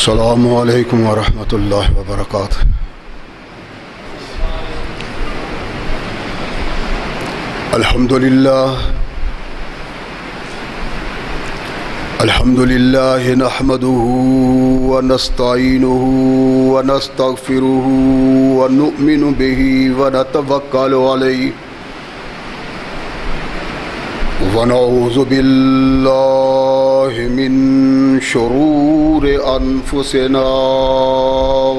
السلام علیکم ورحمۃ اللہ وبرکاتہ۔ الحمد للہ نحمده ونستعینه ونستغفره ونؤمن به ونتوکل علیہ ونعوذ باللہ من شرور انفسنا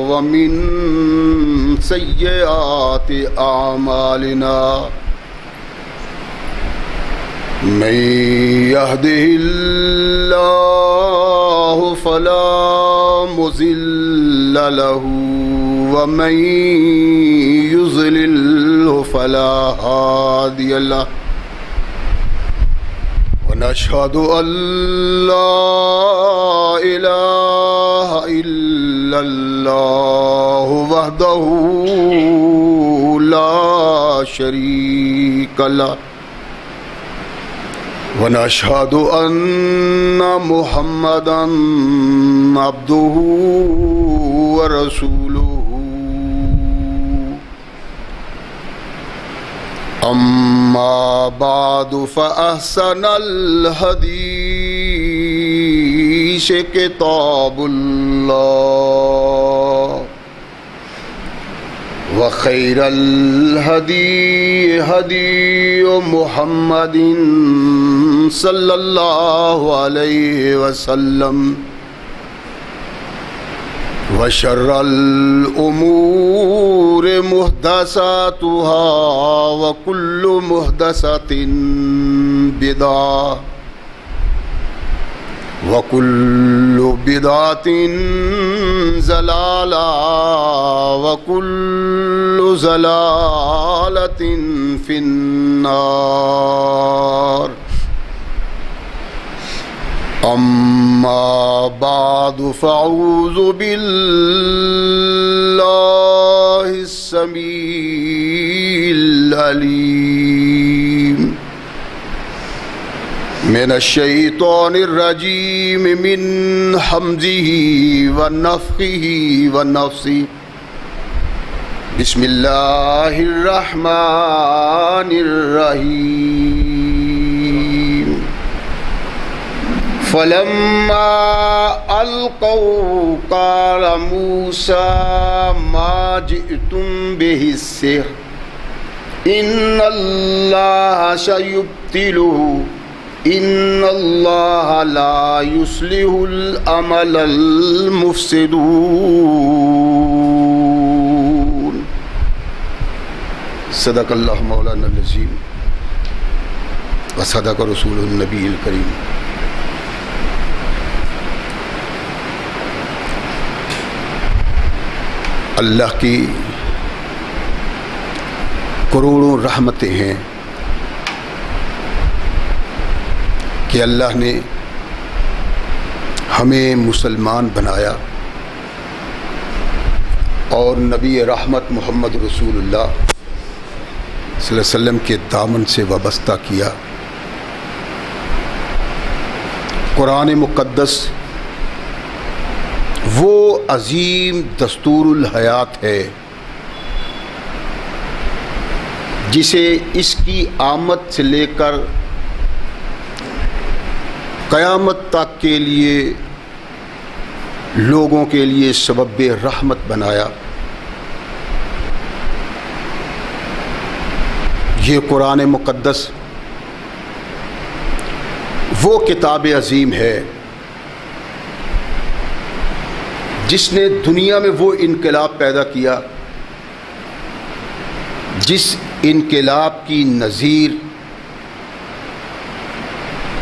ومن سیئات اعمالنا من يهده الله فلا مضل له ومن يضلل فلا هادي له ونشهد أن لا إله إلا الله وحده لا شريك له ونشهد أن محمدًا عبده ورسوله أما بعد فأحسن الحديث كتاب الله وخير الهدي هدي محمد صلى الله عليه وسلم وشر الأمور محدثاتها وكل محدثة بدعة وكل بدعة ضلالة وكل ضلالة في النار أما بعد فأعوذ بالله السميع العليم من الشيطان الرجيم من حمزه ونفخه ونفثه بسم الله الرحمن الرحيم فلما ألقوا قال موسى ما جئتم به السحر إن الله سيبطله إن الله لا يصلح العمل المفسدون صدق اللہ مولانا العظیم وصدق رسول النبی الکریم۔ اللہ کی کروڑوں رحمتیں ہیں کہ اللہ نے ہمیں مسلمان بنایا اور نبی رحمت محمد رسول اللہ صلی اللہ علیہ وسلم کے دامن سے وابستہ کیا۔ قرآن مقدس وہ عظیم دستور الحیات ہے جسے اس کی آمد سے لے کر قیامت تک کے لیے لوگوں کے لیے سبب رحمت بنایا۔ یہ قرآن مقدس وہ کتاب عظیم ہے جس نے دنیا میں وہ انقلاب پیدا کیا جس انقلاب کی نظیر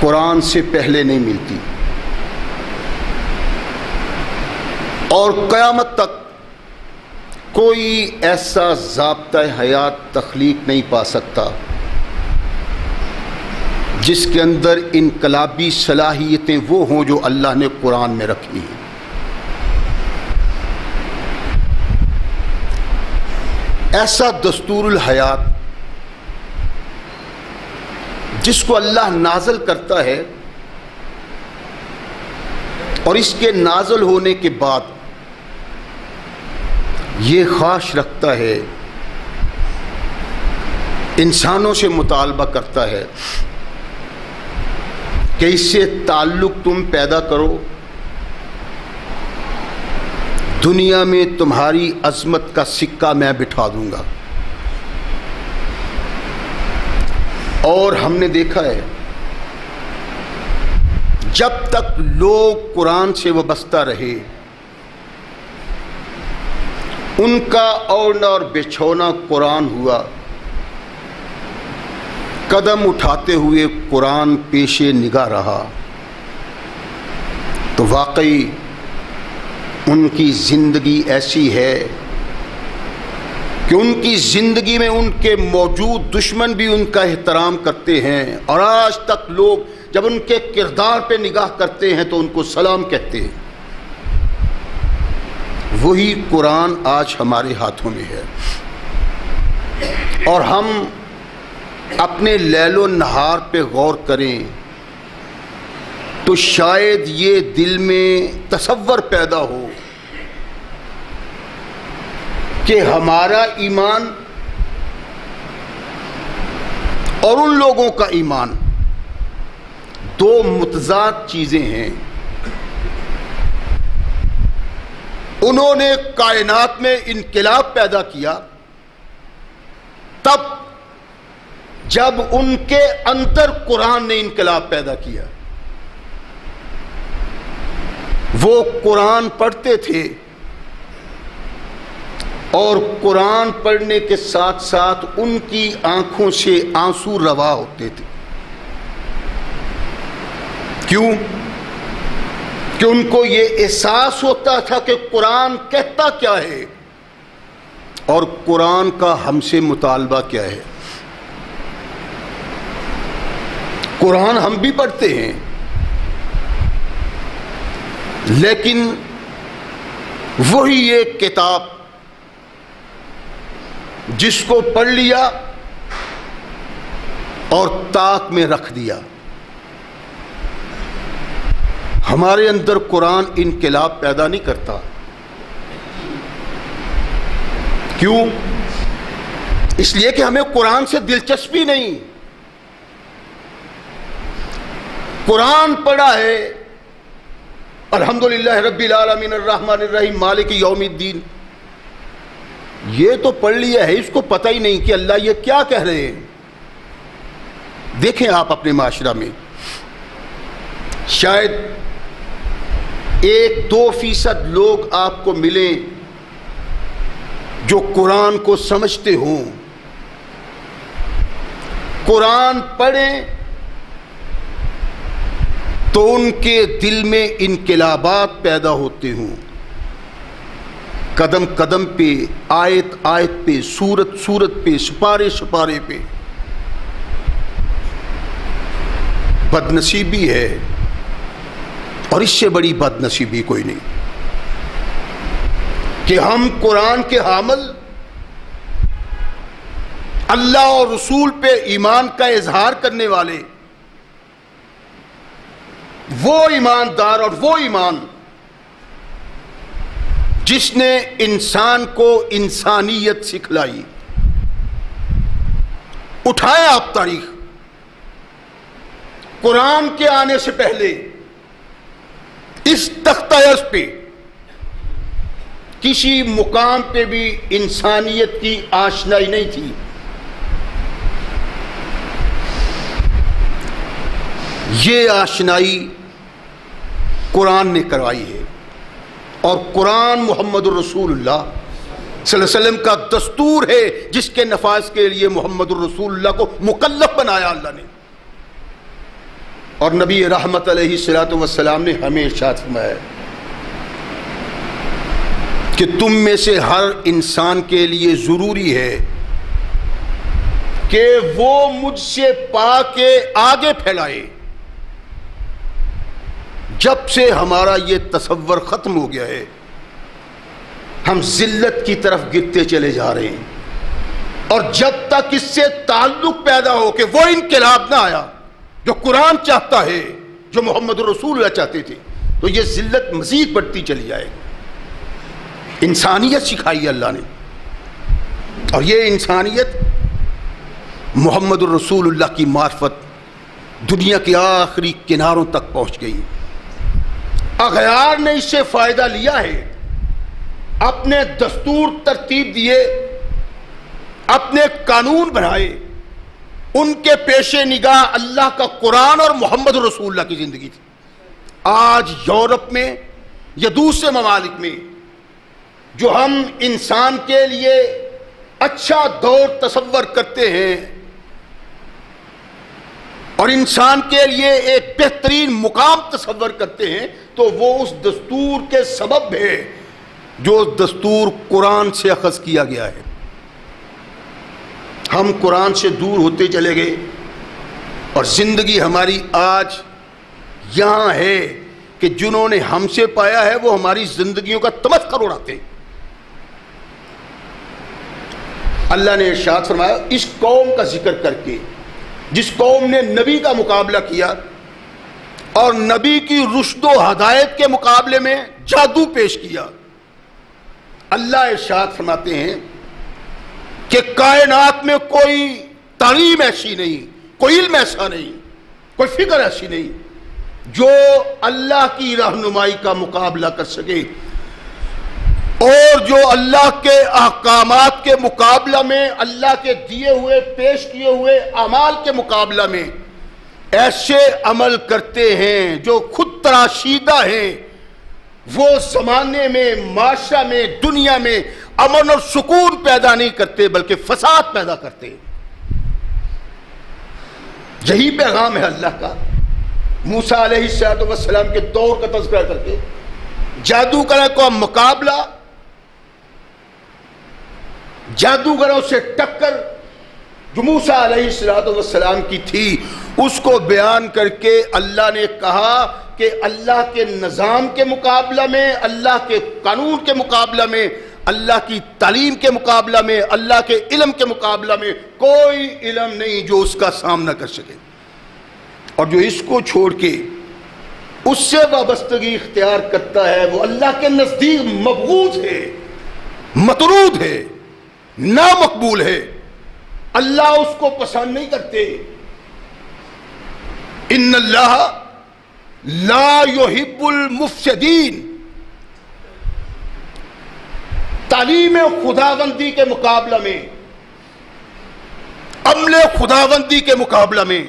قرآن سے پہلے نہیں ملتی، اور قیامت تک کوئی ایسا ضابطہ حیات تخلیق نہیں پا سکتا جس کے اندر انقلابی صلاحیتیں وہ ہوں جو اللہ نے قرآن میں رکھی ہیں۔ ایسا دستور الحیات جس کو اللہ نازل کرتا ہے اور اس کے نازل ہونے کے بعد یہ خواہش رکھتا ہے، انسانوں سے مطالبہ کرتا ہے کہ اس سے تعلق تم پیدا کرو، دنیا میں تمہاری عظمت کا سکہ میں بٹھا دوں گا۔ اور ہم نے دیکھا ہے جب تک لوگ قرآن سے وابستہ رہے، ان کا اوڑھنا اور بچھونا قرآن ہوا، قدم اٹھاتے ہوئے قرآن پیش نگاہ رہا، تو واقعی ان کی زندگی ایسی ہے کہ ان کی زندگی میں ان کے موجود دشمن بھی ان کا احترام کرتے ہیں، اور آج تک لوگ جب ان کے کردار پہ نگاہ کرتے ہیں تو ان کو سلام کہتے ہیں۔ وہی قرآن آج ہمارے ہاتھوں میں ہے، اور ہم اپنے لیل و نہار پہ غور کریں تو شاید یہ دل میں تصور پیدا ہو کہ ہمارا ایمان اور ان لوگوں کا ایمان دو متضاد چیزیں ہیں۔ انہوں نے کائنات میں انقلاب پیدا کیا تب جب ان کے اندر قرآن نے انقلاب پیدا کیا۔ وہ قرآن پڑھتے تھے اور قرآن پڑھنے کے ساتھ ساتھ ان کی آنکھوں سے آنسو روا ہوتے تھے۔ کیوں؟ کہ ان کو یہ احساس ہوتا تھا کہ قرآن کہتا کیا ہے اور قرآن کا ہم سے مطالبہ کیا ہے۔ قرآن ہم بھی پڑھتے ہیں، لیکن وہی ایک کتاب جس کو پڑھ لیا اور طاق میں رکھ دیا۔ ہمارے اندر قرآن انقلاب پیدا نہیں کرتا۔ کیوں؟ اس لیے کہ ہمیں قرآن سے دلچسپی نہیں۔ قرآن پڑھا ہے، الحمدللہ رب العالمین الرحمن الرحیم مالک یوم الدین، یہ تو پڑھ لیا ہے، اس کو پتہ ہی نہیں کہ اللہ یہ کیا کہہ رہے ہیں۔ دیکھیں آپ اپنے معاشرہ میں شاید 1-2% لوگ آپ کو ملیں جو قرآن کو سمجھتے ہوں، قرآن پڑھیں تو ان کے دل میں انقلابات پیدا ہوتے ہوں، قدم قدم پہ، آیت آیت پہ، سورت سورت پہ، سپارے سپارے پہ۔ بد نصیبی ہے، اور اس سے بڑی بد نصیبی کوئی نہیں کہ ہم قرآن کے حامل، اللہ اور رسول پہ ایمان کا اظہار کرنے والے، وہ ایماندار اور وہ ایمان جس نے انسان کو انسانیت سکھلائی۔ اٹھائیں آپ تاریخ، قرآن کے آنے سے پہلے اس تختہ عرض پہ کسی مقام پہ بھی انسانیت کی آشنائی نہیں تھی۔ یہ آشنائی قرآن نے کروائی ہے، اور قرآن محمد الرسول اللہ صلی اللہ علیہ وسلم کا دستور ہے جس کے نفاذ کے لیے محمد الرسول اللہ کو مکلف بنایا اللہ نے۔ اور نبی رحمت علیہ الصلوۃ والسلام نے ہمیں ارشاد فرمایا کہ تم میں سے ہر انسان کے لیے ضروری ہے کہ وہ مجھ سے پا کے آگے پھیلائے۔ جب سے ہمارا یہ تصور ختم ہو گیا ہے، ہم ذلت کی طرف گرتے چلے جا رہے ہیں، اور جب تک اس سے تعلق پیدا ہو کہ وہ انقلاب نہ آیا جو قرآن چاہتا ہے، جو محمد رسول اللہ چاہتے تھے، تو یہ ذلت مزید بڑھتی چلی جائے گی۔ انسانیت سکھائی اللہ نے، اور یہ انسانیت محمد الرسول اللہ کی معرفت دنیا کے آخری کناروں تک پہنچ گئی۔ اغیار نے اس سے فائدہ لیا ہے، اپنے دستور ترتیب دیے، اپنے قانون بنائے، ان کے پیش نگاہ اللہ کا قرآن اور محمد رسول اللہ کی زندگی تھی۔ آج یورپ میں یا دوسرے ممالک میں جو ہم انسان کے لیے اچھا دور تصور کرتے ہیں اور انسان کے لیے ایک بہترین مقام تصور کرتے ہیں، تو وہ اس دستور کے سبب ہے جو دستور قرآن سے اخذ کیا گیا ہے۔ ہم قرآن سے دور ہوتے چلے گئے اور زندگی ہماری آج یہاں ہے کہ جنہوں نے ہم سے پایا ہے وہ ہماری زندگیوں کا تمسخر اڑاتے ہیں۔ اللہ نے ارشاد فرمایا اس قوم کا ذکر کر کے جس قوم نے نبی کا مقابلہ کیا اور نبی کی رشد و ہدایت کے مقابلے میں جادو پیش کیا، اللہ ارشاد فرماتے ہیں کہ کائنات میں کوئی تعلیم ایسی نہیں، کوئی علم ایسا نہیں، کوئی فکر ایسی نہیں جو اللہ کی رہنمائی کا مقابلہ کر سکے، اور جو اللہ کے احکامات کے مقابلہ میں، اللہ کے دیے ہوئے پیش کیے ہوئے اعمال کے مقابلہ میں ایسے عمل کرتے ہیں جو خود تراشیدہ ہیں، وہ زمانے میں، معاشرہ میں، دنیا میں امن اور سکون پیدا نہیں کرتے بلکہ فساد پیدا کرتے ہیں۔ یہی پیغام ہے اللہ کا۔ موسیٰ علیہ السلام کے دور کا تذکرہ کر کے جادوگروں کا مقابلہ، جادوگروں سے ٹکر جو موسیٰ علیہ السلام کی تھی، اس کو بیان کر کے اللہ نے کہا کہ اللہ کے نظام کے مقابلہ میں، اللہ کے قانون کے مقابلہ میں، اللہ کی تعلیم کے مقابلہ میں، اللہ کے علم کے مقابلہ میں کوئی علم نہیں جو اس کا سامنا کر سکے، اور جو اس کو چھوڑ کے اس سے وابستگی اختیار کرتا ہے وہ اللہ کے نزدیک مبغوض ہے، مطرود ہے، نامقبول ہے، اللہ اس کو پسند نہیں کرتے۔ ان اللہ لا يحب المفسدین، تعلیم خداوندی کے مقابلہ میں، عمل خداوندی کے مقابلہ میں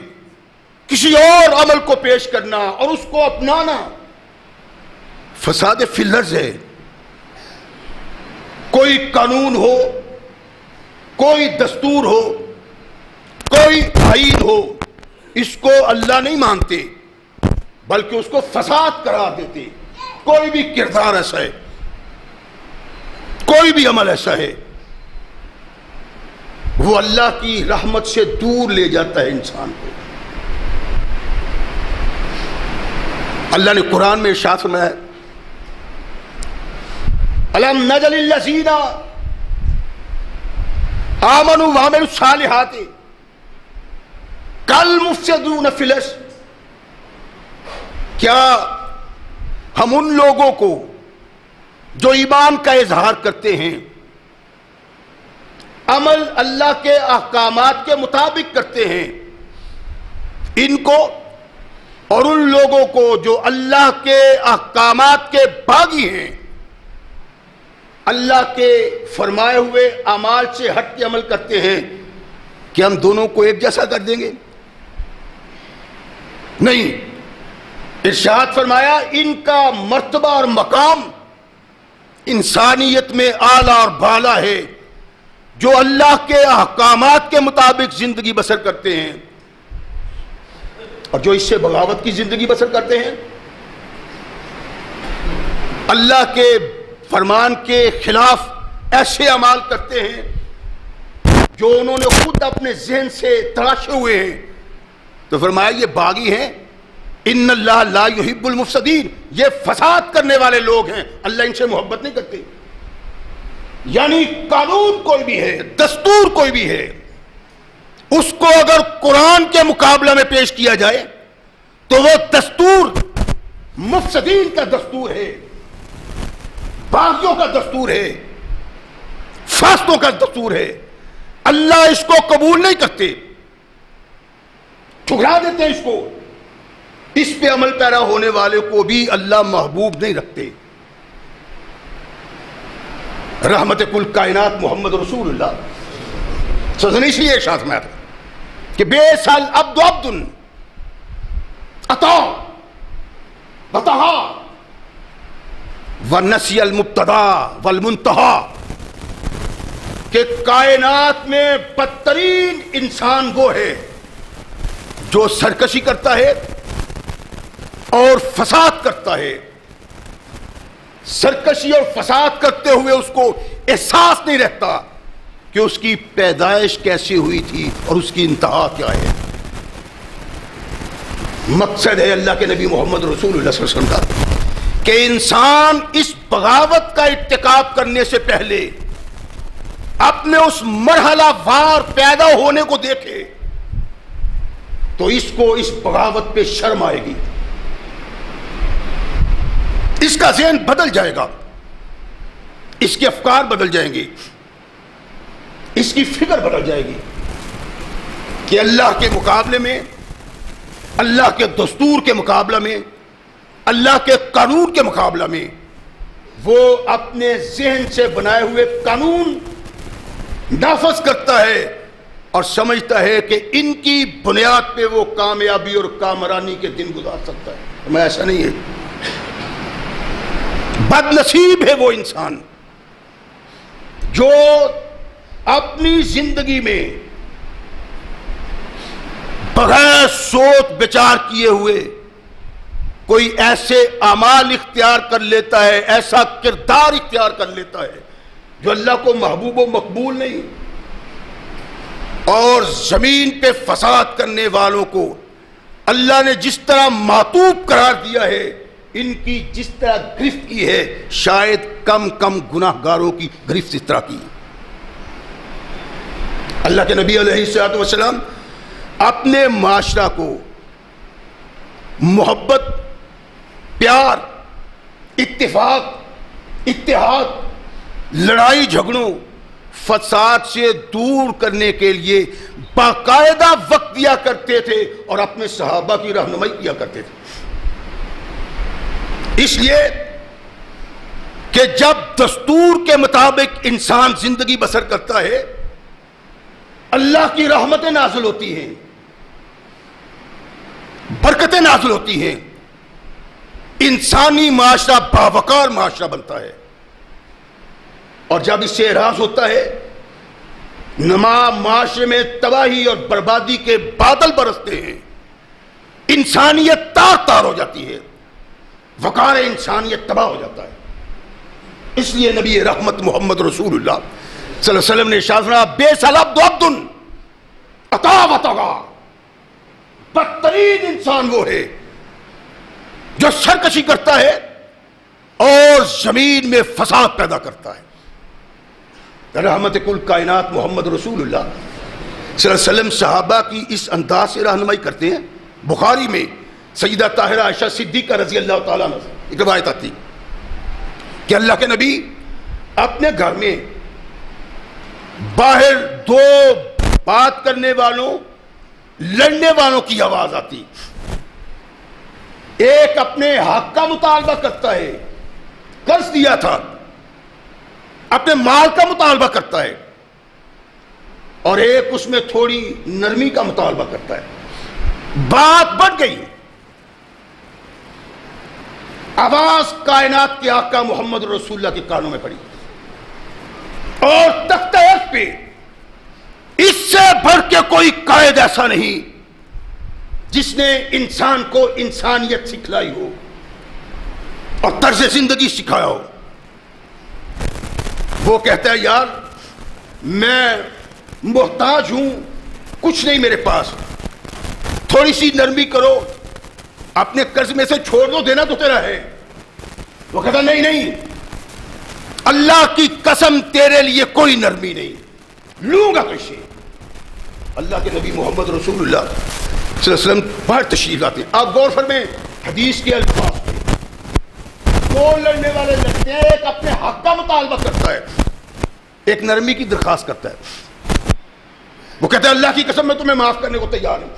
کسی اور عمل کو پیش کرنا اور اس کو اپنانا فساد فی الارض ہے۔ کوئی قانون ہو، کوئی دستور ہو، کوئی آئین ہو، اس کو اللہ نہیں مانتے بلکہ اس کو فساد قرار دیتے۔ کوئی بھی کردار ایسا ہے، کوئی بھی عمل ایسا ہے، وہ اللہ کی رحمت سے دور لے جاتا ہے انسان کو۔ اللہ نے قرآن میں ارشاد فرمایا ہے الم نجعل الذین آمنوا وعملوا الصالحات کالمفسدین فی الارض، کیا ہم ان لوگوں کو جو ایمان کا اظہار کرتے ہیں، عمل اللہ کے احکامات کے مطابق کرتے ہیں، ان کو اور ان لوگوں کو جو اللہ کے احکامات کے باغی ہیں، اللہ کے فرمائے ہوئے اعمال سے ہٹ کے عمل کرتے ہیں، کہ ہم دونوں کو ایک جیسا کر دیں گے؟ نہیں، ارشاد فرمایا ان کا مرتبہ اور مقام انسانیت میں اعلیٰ اور بالا ہے، جو اللہ کے احکامات کے مطابق زندگی بسر کرتے ہیں، اور جو اس سے بغاوت کی زندگی بسر کرتے ہیں، اللہ کے فرمان کے خلاف ایسے اعمال کرتے ہیں جو انہوں نے خود اپنے ذہن سے تراشے ہوئے ہیں، تو فرمایا یہ باغی ہیں۔ ان اللہ لا يحب المفسدین، یہ فساد کرنے والے لوگ ہیں، اللہ ان سے محبت نہیں کرتے۔ یعنی قانون کوئی بھی ہے، دستور کوئی بھی ہے، اس کو اگر قرآن کے مقابلہ میں پیش کیا جائے تو وہ دستور مفسدین کا دستور ہے، باغیوں کا دستور ہے، فاسدوں کا دستور ہے، اللہ اس کو قبول نہیں کرتے، ٹھکرا دیتے ہیں اس کو، اس پہ عمل پیرا ہونے والے کو بھی اللہ محبوب نہیں رکھتے۔ رحمت کل کائنات محمد رسول اللہ سزنی سے یہ شاعت میں آتا کہ بے سال عبد عبد عطا بتہا ونسی المبتدا والمنتہا، کہ کائنات میں بدترین انسان وہ ہے جو سرکشی کرتا ہے اور فساد کرتا ہے۔ سرکشی اور فساد کرتے ہوئے اس کو احساس نہیں رہتا کہ اس کی پیدائش کیسی ہوئی تھی اور اس کی انتہا کیا ہے۔ مقصد ہے اللہ کے نبی محمد رسول اللہ صلی اللہ علیہ وسلم کا کہ انسان اس بغاوت کا ارتکاب کرنے سے پہلے اپنے اس مرحلہ وار پیدا ہونے کو دیکھے تو اس کو اس بغاوت پہ شرم آئے گی، اس کا ذہن بدل جائے گا، اس کے افکار بدل جائیں گے، اس کی فکر بدل جائے گی کہ اللہ کے مقابلے میں، اللہ کے دستور کے مقابلہ میں، اللہ کے قانون کے مقابلہ میں وہ اپنے ذہن سے بنائے ہوئے قانون نافذ کرتا ہے اور سمجھتا ہے کہ ان کی بنیاد پہ وہ کامیابی اور کامرانی کے دن گزار سکتا ہے۔ میں ایسا نہیں ہے، بد نصیب ہے وہ انسان جو اپنی زندگی میں بغیر سوچ بچار کیے ہوئے کوئی ایسے اعمال اختیار کر لیتا ہے، ایسا کردار اختیار کر لیتا ہے جو اللہ کو محبوب و مقبول نہیں، اور زمین پہ فساد کرنے والوں کو اللہ نے جس طرح معطوب قرار دیا ہے، ان کی جس طرح گرفت کی ہے، شاید کم گناہ گاروں کی گرفت اس طرح کی۔ اللہ کے نبی علیہ الصلوۃ والسلام اپنے معاشرہ کو محبت، پیار، اتفاق، اتحاد، لڑائی جھگڑوں، فساد سے دور کرنے کے لیے باقاعدہ وقت دیا کرتے تھے اور اپنے صحابہ کی رہنمائی کیا کرتے تھے۔ اس لیے کہ جب دستور کے مطابق انسان زندگی بسر کرتا ہے، اللہ کی رحمتیں نازل ہوتی ہیں، برکتیں نازل ہوتی ہیں، انسانی معاشرہ باوقار معاشرہ بنتا ہے، اور جب اس سے اعراض ہوتا ہے، معاشرے میں تباہی اور بربادی کے بادل برستے ہیں، انسانیت تار ہو جاتی ہے، وقار انسانیت تباہ ہو جاتا ہے۔ اس لیے نبی رحمت محمد رسول اللہ صلی اللہ علیہ وسلم نے ارشاد فرمایا بے سلب عبد عطا و طغا، بدترین انسان وہ ہے جو سرکشی کرتا ہے اور زمین میں فساد پیدا کرتا ہے۔ رحمت کل کائنات محمد رسول اللہ صلی اللہ علیہ وسلم صحابہ کی اس انداز سے رہنمائی کرتے ہیں۔ بخاری میں سیدہ طاہرہ عائشہ صدیقہ رضی اللہ تعالیٰ عنہ ایک روایت آتی کہ اللہ کے نبی اپنے گھر میں باہر دو بات کرنے والوں، لڑنے والوں کی آواز آتی، ایک اپنے حق کا مطالبہ کرتا ہے، قرض دیا تھا، اپنے مال کا مطالبہ کرتا ہے، اور ایک اس میں تھوڑی نرمی کا مطالبہ کرتا ہے۔ بات بڑھ گئی، آواز کائنات کے آقا محمد رسول اللہ کے کانوں میں پڑی، اور تختہ عرش پہ اس سے بڑھ کے کوئی قائد ایسا نہیں جس نے انسان کو انسانیت سکھلائی ہو اور طرز زندگی سکھایا ہو۔ وہ کہتا ہے یار میں محتاج ہوں، کچھ نہیں میرے پاس، تھوڑی سی نرمی کرو، اپنے قرض میں سے چھوڑ دو، دینا تو تیرا ہے۔ وہ کہتا نہیں نہیں، اللہ کی قسم تیرے لیے کوئی نرمی نہیں، لوں گا تجھے۔ اللہ کے نبی محمد رسول اللہ صلی اللہ علیہ وسلم باہر تشریف لاتے ہیں۔ آپ غور فرمائیں حدیث کے الفاظ پہ، دو لڑنے والے لڑتے ہیں، ایک اپنے حق کا مطالبہ کرتا ہے، ایک نرمی کی درخواست کرتا ہے، وہ کہتا ہے اللہ کی قسم میں تمہیں معاف کرنے کو تیار ہوں۔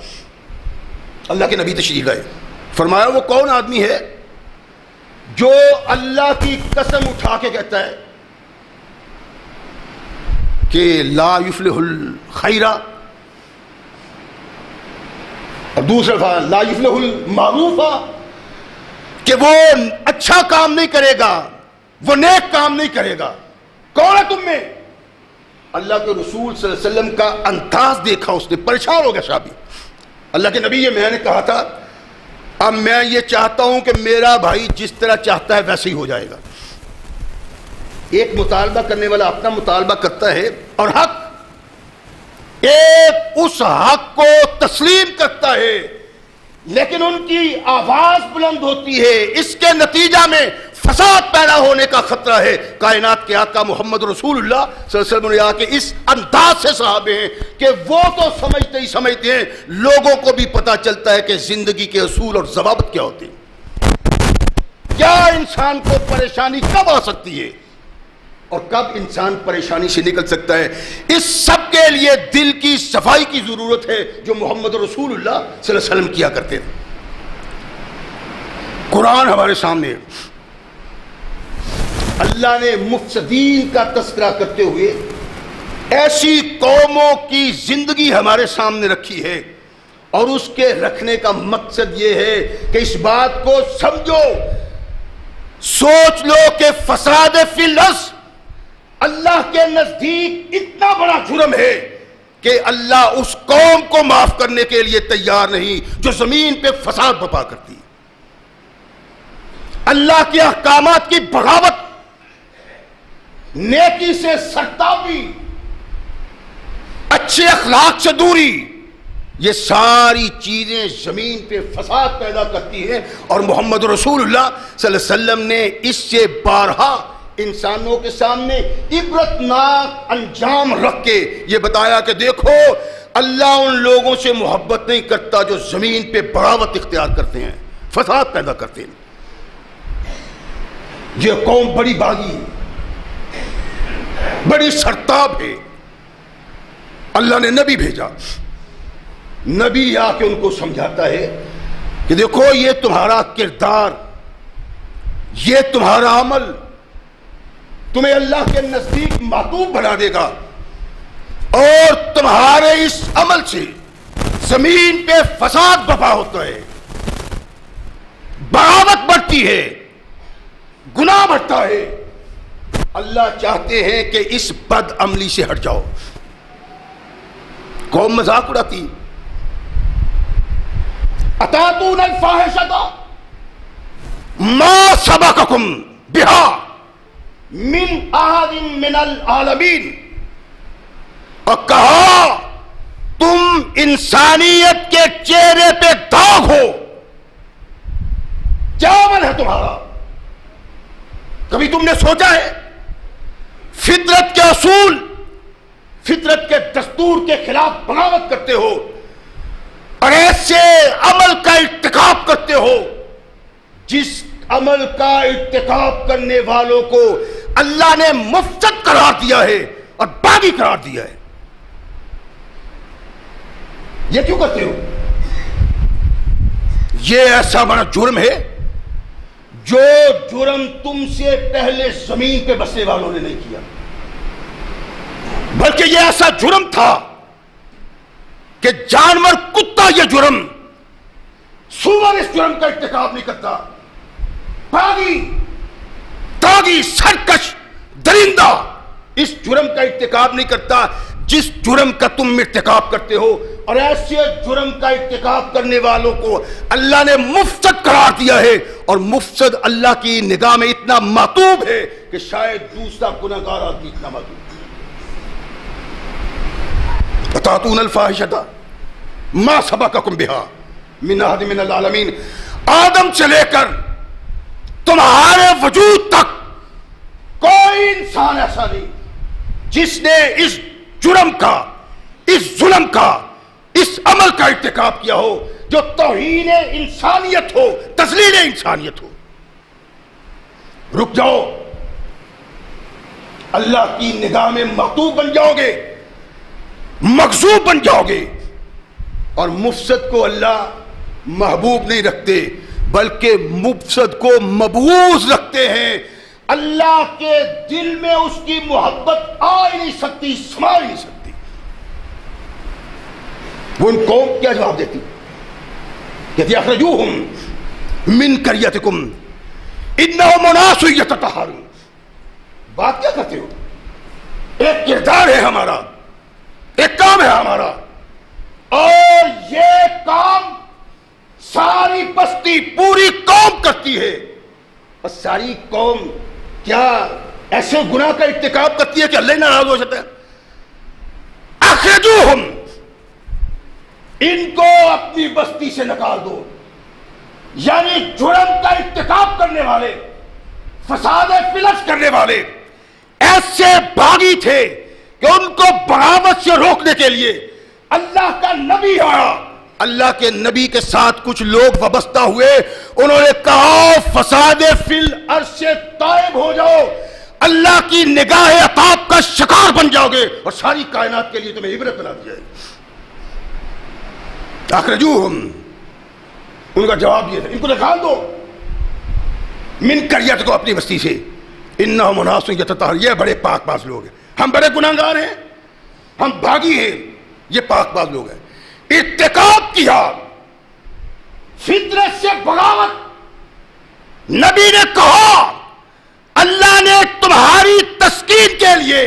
اللہ کے نبی تشریف لائے، فرمایا وہ کون آدمی ہے جو اللہ کی قسم اٹھا کے کہتا ہے کہ لا یفلح الخیرہ، اور دوسرا لا یفلح المعروف، کہ وہ اچھا کام نہیں کرے گا، وہ نیک کام نہیں کرے گا۔ کون ہے تم میں؟ اللہ کے رسول صلی اللہ علیہ وسلم کا انداز دیکھا، اس نے پریشان ہو گیا صحابی۔ اللہ کے نبی، یہ میں نے کہا تھا، اب میں یہ چاہتا ہوں کہ میرا بھائی جس طرح چاہتا ہے ویسے ہی ہو جائے گا۔ ایک مطالبہ کرنے والا اپنا مطالبہ کرتا ہے اور حق ایک اس حق کو تسلیم کرتا ہے، لیکن ان کی آواز بلند ہوتی ہے، اس کے نتیجہ میں فساد پیدا ہونے کا خطرہ ہے۔ کائنات کے آقا محمد رسول اللہ صلی اللہ علیہ وسلم نے آ کے اس انداز سے صحابے ہیں کہ وہ تو سمجھتے ہی سمجھتے ہیں، لوگوں کو بھی پتہ چلتا ہے کہ زندگی کے اصول اور ضوابط کیا ہوتے ہیں، کیا انسان کو پریشانی کب آ سکتی ہے اور کب انسان پریشانی سے نکل سکتا ہے۔ اس سب کے لیے دل کی صفائی کی ضرورت ہے، جو محمد رسول اللہ صلی اللہ علیہ وسلم کیا کرتے تھے۔ قرآن ہمارے سامنے ہے، اللہ نے مفسدین کا تذکرہ کرتے ہوئے ایسی قوموں کی زندگی ہمارے سامنے رکھی ہے، اور اس کے رکھنے کا مقصد یہ ہے کہ اس بات کو سمجھو، سوچ لو کہ فساد فی الارض اللہ کے نزدیک اتنا بڑا جرم ہے کہ اللہ اس قوم کو معاف کرنے کے لیے تیار نہیں جو زمین پہ فساد برپا کرتی ہے۔ اللہ کے احکامات کی بغاوت، نیکی سے سرتابی، اچھے اخلاق سے دوری، یہ ساری چیزیں زمین پہ فساد پیدا کرتی ہیں، اور محمد رسول اللہ صلی اللہ علیہ وسلم نے اس سے بارہا انسانوں کے سامنے عبرتناک انجام رکھ کے یہ بتایا کہ دیکھو اللہ ان لوگوں سے محبت نہیں کرتا جو زمین پہ بغاوت اختیار کرتے ہیں، فساد پیدا کرتے ہیں۔ یہ قوم بڑی باغی ہے، بڑی سرتاب ہے۔ اللہ نے نبی بھیجا، نبی آ کے ان کو سمجھاتا ہے کہ دیکھو یہ تمہارا کردار، یہ تمہارا عمل تمہیں اللہ کے نزدیک محبوب بنا دے گا، اور تمہارے اس عمل سے زمین پہ فساد برپا ہوتا ہے، بغاوت بڑھتی ہے، گناہ بڑھتا ہے۔ اللہ چاہتے ہیں کہ اس بد عملی سے ہٹ جاؤ۔ قوم مذاق اڑاتی، اتاتون الفاحشۃ ما سبقکم بہا من احد من العالمین، اور کہا تم انسانیت کے چہرے پہ داغ ہو، کیا عمل ہے تمہارا؟ کبھی تم نے سوچا ہے فطرت کے اصول، فطرت کے دستور کے خلاف بغاوت کرتے ہو اور ایسے عمل کا ارتکاب کرتے ہو جس عمل کا ارتکاب کرنے والوں کو اللہ نے مفسد قرار دیا ہے اور باغی قرار دیا ہے؟ یہ کیوں کرتے ہو؟ یہ ایسا بڑا جرم ہے جو جرم تم سے پہلے زمین پہ بسنے والوں نے نہیں کیا، بلکہ یہ ایسا جرم تھا کہ جانور کتا یہ جرم، سور اس جرم کا ارتکاب نہیں کرتا، باغی تاغی سرکش درندہ اس جرم کا ارتکاب نہیں کرتا جس جرم کا تم ارتکاب کرتے ہو۔ اور ایسے جرم کا ارتکاب کرنے والوں کو اللہ نے مفسد قرار دیا ہے، اور مفسد اللہ کی نگاہ میں اتنا معتوب ہے کہ شاید دوسرا گناہگار آدمی اتنا معتوب۔ اتاتون الفاحشۃ ما سبقکم بہا من احد من العالمین، آدم سے لے کر تمہارے وجود تک کوئی انسان ایسا نہیں جس نے اس جرم کا، اس ظلم کا، اس عمل کا ارتکاب کیا ہو جو توہین انسانیت ہو، تذلیل انسانیت ہو۔ رک جاؤ، اللہ کی نگاہ میں محبوب بن جاؤ گے، مغصوب بن جاؤ گے۔ اور مفسد کو اللہ محبوب نہیں رکھتے بلکہ مفسد کو مبغوض رکھتے ہیں۔ اللہ کے دل میں اس کی محبت آ ہی نہیں سکتی، سما ہی نہیں سکتی۔ وہ ان قوم کیا جواب دیتی؟ کہتی اخرجوہم من قریتکم انہم اناس یتطہرون۔ بات کیا کرتے ہو؟ ایک کردار ہے ہمارا، ایک کام ہے ہمارا، اور یہ کام ساری بستی پوری قوم کرتی ہے۔ اور ساری قوم کیا ایسے گناہ کا ارتکاب کرتی ہے کہ اللہ ناراض ہو جاتا ہے؟ اخرجوہم، ان کو اپنی بستی سے نکال دو۔ یعنی جرم کا ارتکاب کرنے والے، فساد فلج کرنے والے ایسے باغی تھے کہ ان کو بغاوت سے روکنے کے لیے اللہ کا نبی آیا۔ اللہ کے نبی کے ساتھ کچھ لوگ وابستہ ہوئے، انہوں نے کہا فساد فی الارض سے تائب ہو جاؤ، اللہ کی نگاہ عطاب کا شکار بن جاؤ گے اور ساری کائنات کے لیے تمہیں عبرت بنا دی جائے گی۔ اخرجوہم، ان کا جواب یہ تھا ان کو نکال دو، من قریت کو، اپنی بستی سے، انہم اناس یتطہرون، یہ بڑے پاک باز لوگ ہیں، ہم بڑے گناہگار ہیں، ہم باغی ہیں، یہ پاک باز لوگ ہیں۔ ارتکاب کیا فطرت سے بغاوت۔ نبی نے کہا اللہ نے تمہاری تسکین کے لیے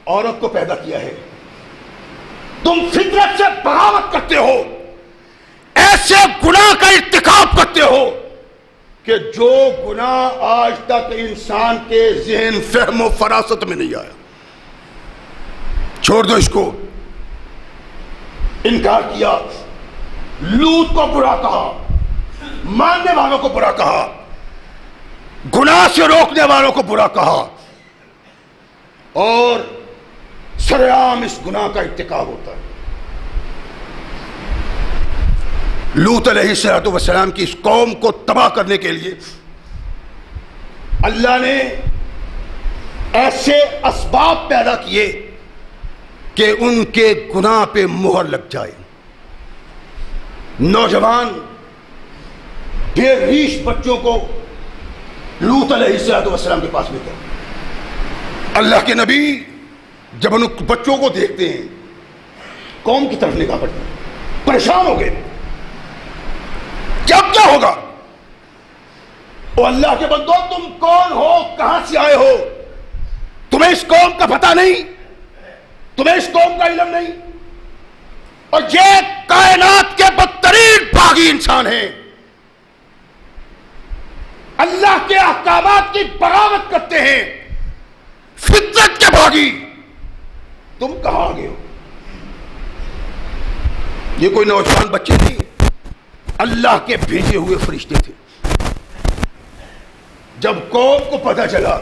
عورت کو پیدا کیا ہے، تم فطرت سے بغاوت کرتے ہو، ایسے گناہ کا ارتکاب کرتے ہو کہ جو گناہ آج تک انسان کے ذہن، فہم و فراست میں نہیں آیا۔ چھوڑ دو اس کو۔ انکار کیا، لوط کو برا کہا، ماننے والوں کو برا کہا، گناہ سے روکنے والوں کو برا کہا، اور سرعام اس گناہ کا ارتکاب ہوتا ہے۔ لوط علیہ السلام کی اس قوم کو تباہ کرنے کے لیے اللہ نے ایسے اسباب پیدا کیے کہ ان کے گناہ پہ مہر لگ جائے۔ نوجوان بے ریش بچوں کو لوط علیہ السلام کے پاس میں گئے۔ اللہ کے نبی جب ان بچوں کو دیکھتے ہیں، قوم کی طرف نگاہ پڑتی ہے، پریشان ہو گئے، کیا ہوگا؟ او اللہ کے بندو، تم کون ہو، کہاں سے آئے ہو؟ تمہیں اس قوم کا پتہ نہیں، تمہیں اس قوم کا علم نہیں، اور یہ کائنات کے بدترین باغی انسان ہیں، اللہ کے احکامات کی بغاوت کرتے ہیں، فطرت کے باغی، تم کہاں آ گئے ہو؟ یہ کوئی نوجوان بچے نہیں، اللہ کے بھیجے ہوئے فرشتے تھے۔ جب قوم کو پتہ چلا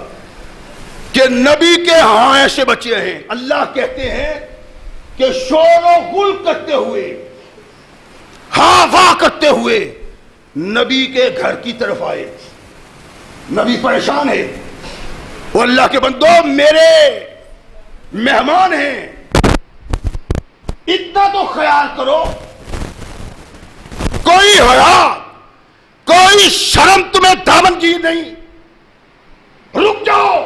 کہ نبی کے ہاں ایسے بچے ہیں، اللہ کہتے ہیں کہ شور و غل کرتے ہوئے، ہاں واہ کرتے ہوئے نبی کے گھر کی طرف آئے۔ نبی پریشان ہے، وہ اللہ کے بندو میرے مہمان ہیں، اتنا تو خیال کرو، کوئی حیا، کوئی شرم تمہیں دامنگیر نہیں، رک جاؤ۔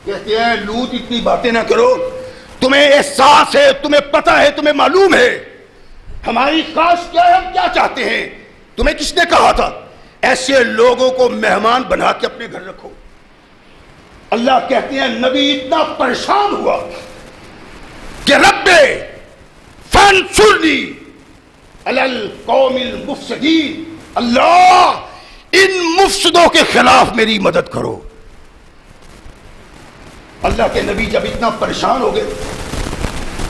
کہتے ہیں لوط اتنی باتیں نہ کرو، تمہیں احساس ہے، تمہیں پتہ ہے، تمہیں معلوم ہے ہماری خواہش کیا ہے، ہم کیا چاہتے ہیں، تمہیں کس نے کہا تھا ایسے لوگوں کو مہمان بنا کے اپنے گھر رکھو؟ اللہ کہتے ہیں نبی اتنا پریشان ہوا کہ رب فانصرنی علی القوم المفسدین، اللہ ان مفسدوں کے خلاف میری مدد کرو۔ اللہ کے نبی جب اتنا پریشان ہو گئے،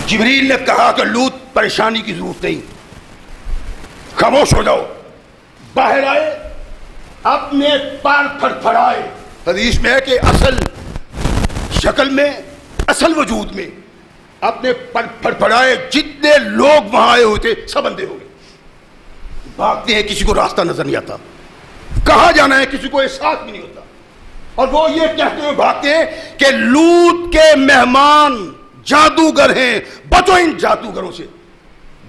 جبریل نے کہا کہ لوط پریشانی کی ضرورت نہیں، خاموش ہو جاؤ۔ باہر آئے، اپنے پار پھڑپھڑائے، حدیث میں ہے کہ اصل شکل میں، اصل وجود میں اپنے پر پھڑپھڑائے، جتنے لوگ وہاں آئے ہوئے تھے سب اندھے ہو گئے، بھاگتے ہیں، کسی کو راستہ نظر نہیں آتا۔ کہاں جانا ہے کسی کو احساس بھی نہیں ہوتا. اور وہ یہ کہتے ہوئے بھاگتے ہیں کہ لوط کے مہمان جادوگر ہیں، بچو ان جادوگروں سے.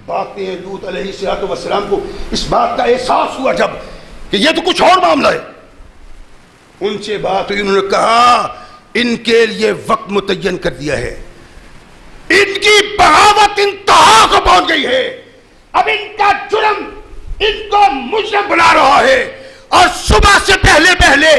بھاگتے ہیں. لوط علیہ السلام کو اس بات کا احساس ہوا جب کہ یہ تو کچھ اور معاملہ ہے. ان سے بات ہوئی، انہوں نے کہا ان کے لیے وقت متعین کر دیا ہے، ان کی بغاوت انتہا کو پہنچ گئی ہے، اب ان کا جرم ان کو مجرم بنا رہا ہے، اور صبح سے پہلے پہلے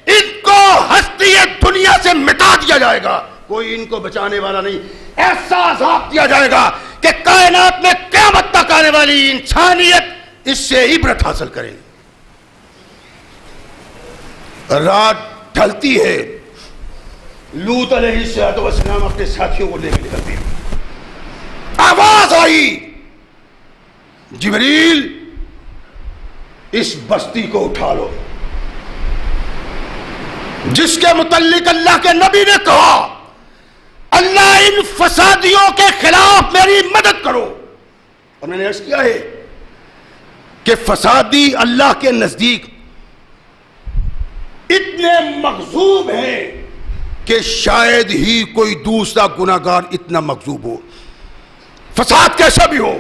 ان کو ہستی دنیا سے مٹا دیا جائے گا. کوئی ان کو بچانے والا نہیں. ایسا عذاب دیا جائے گا کہ کائنات میں قیامت تک آنے والی انسانیت اس سے عبرت حاصل کرے. رات ڈھلتی ہے. لوط علیہ السلام اپنے ساتھیوں کو لے کے نکلتے ہیں. آواز آئی، جبریل اس بستی کو اٹھا لو. جس کے متعلق اللہ کے نبی نے کہا اللہ ان فسادیوں کے خلاف میری مدد کرو. اور میں نے عرض کیا ہے کہ فسادی اللہ کے نزدیک اتنے مغضوب ہیں کہ شاید ہی کوئی دوسرا گناہگار اتنا مغضوب ہو. فساد کیسا بھی ہو،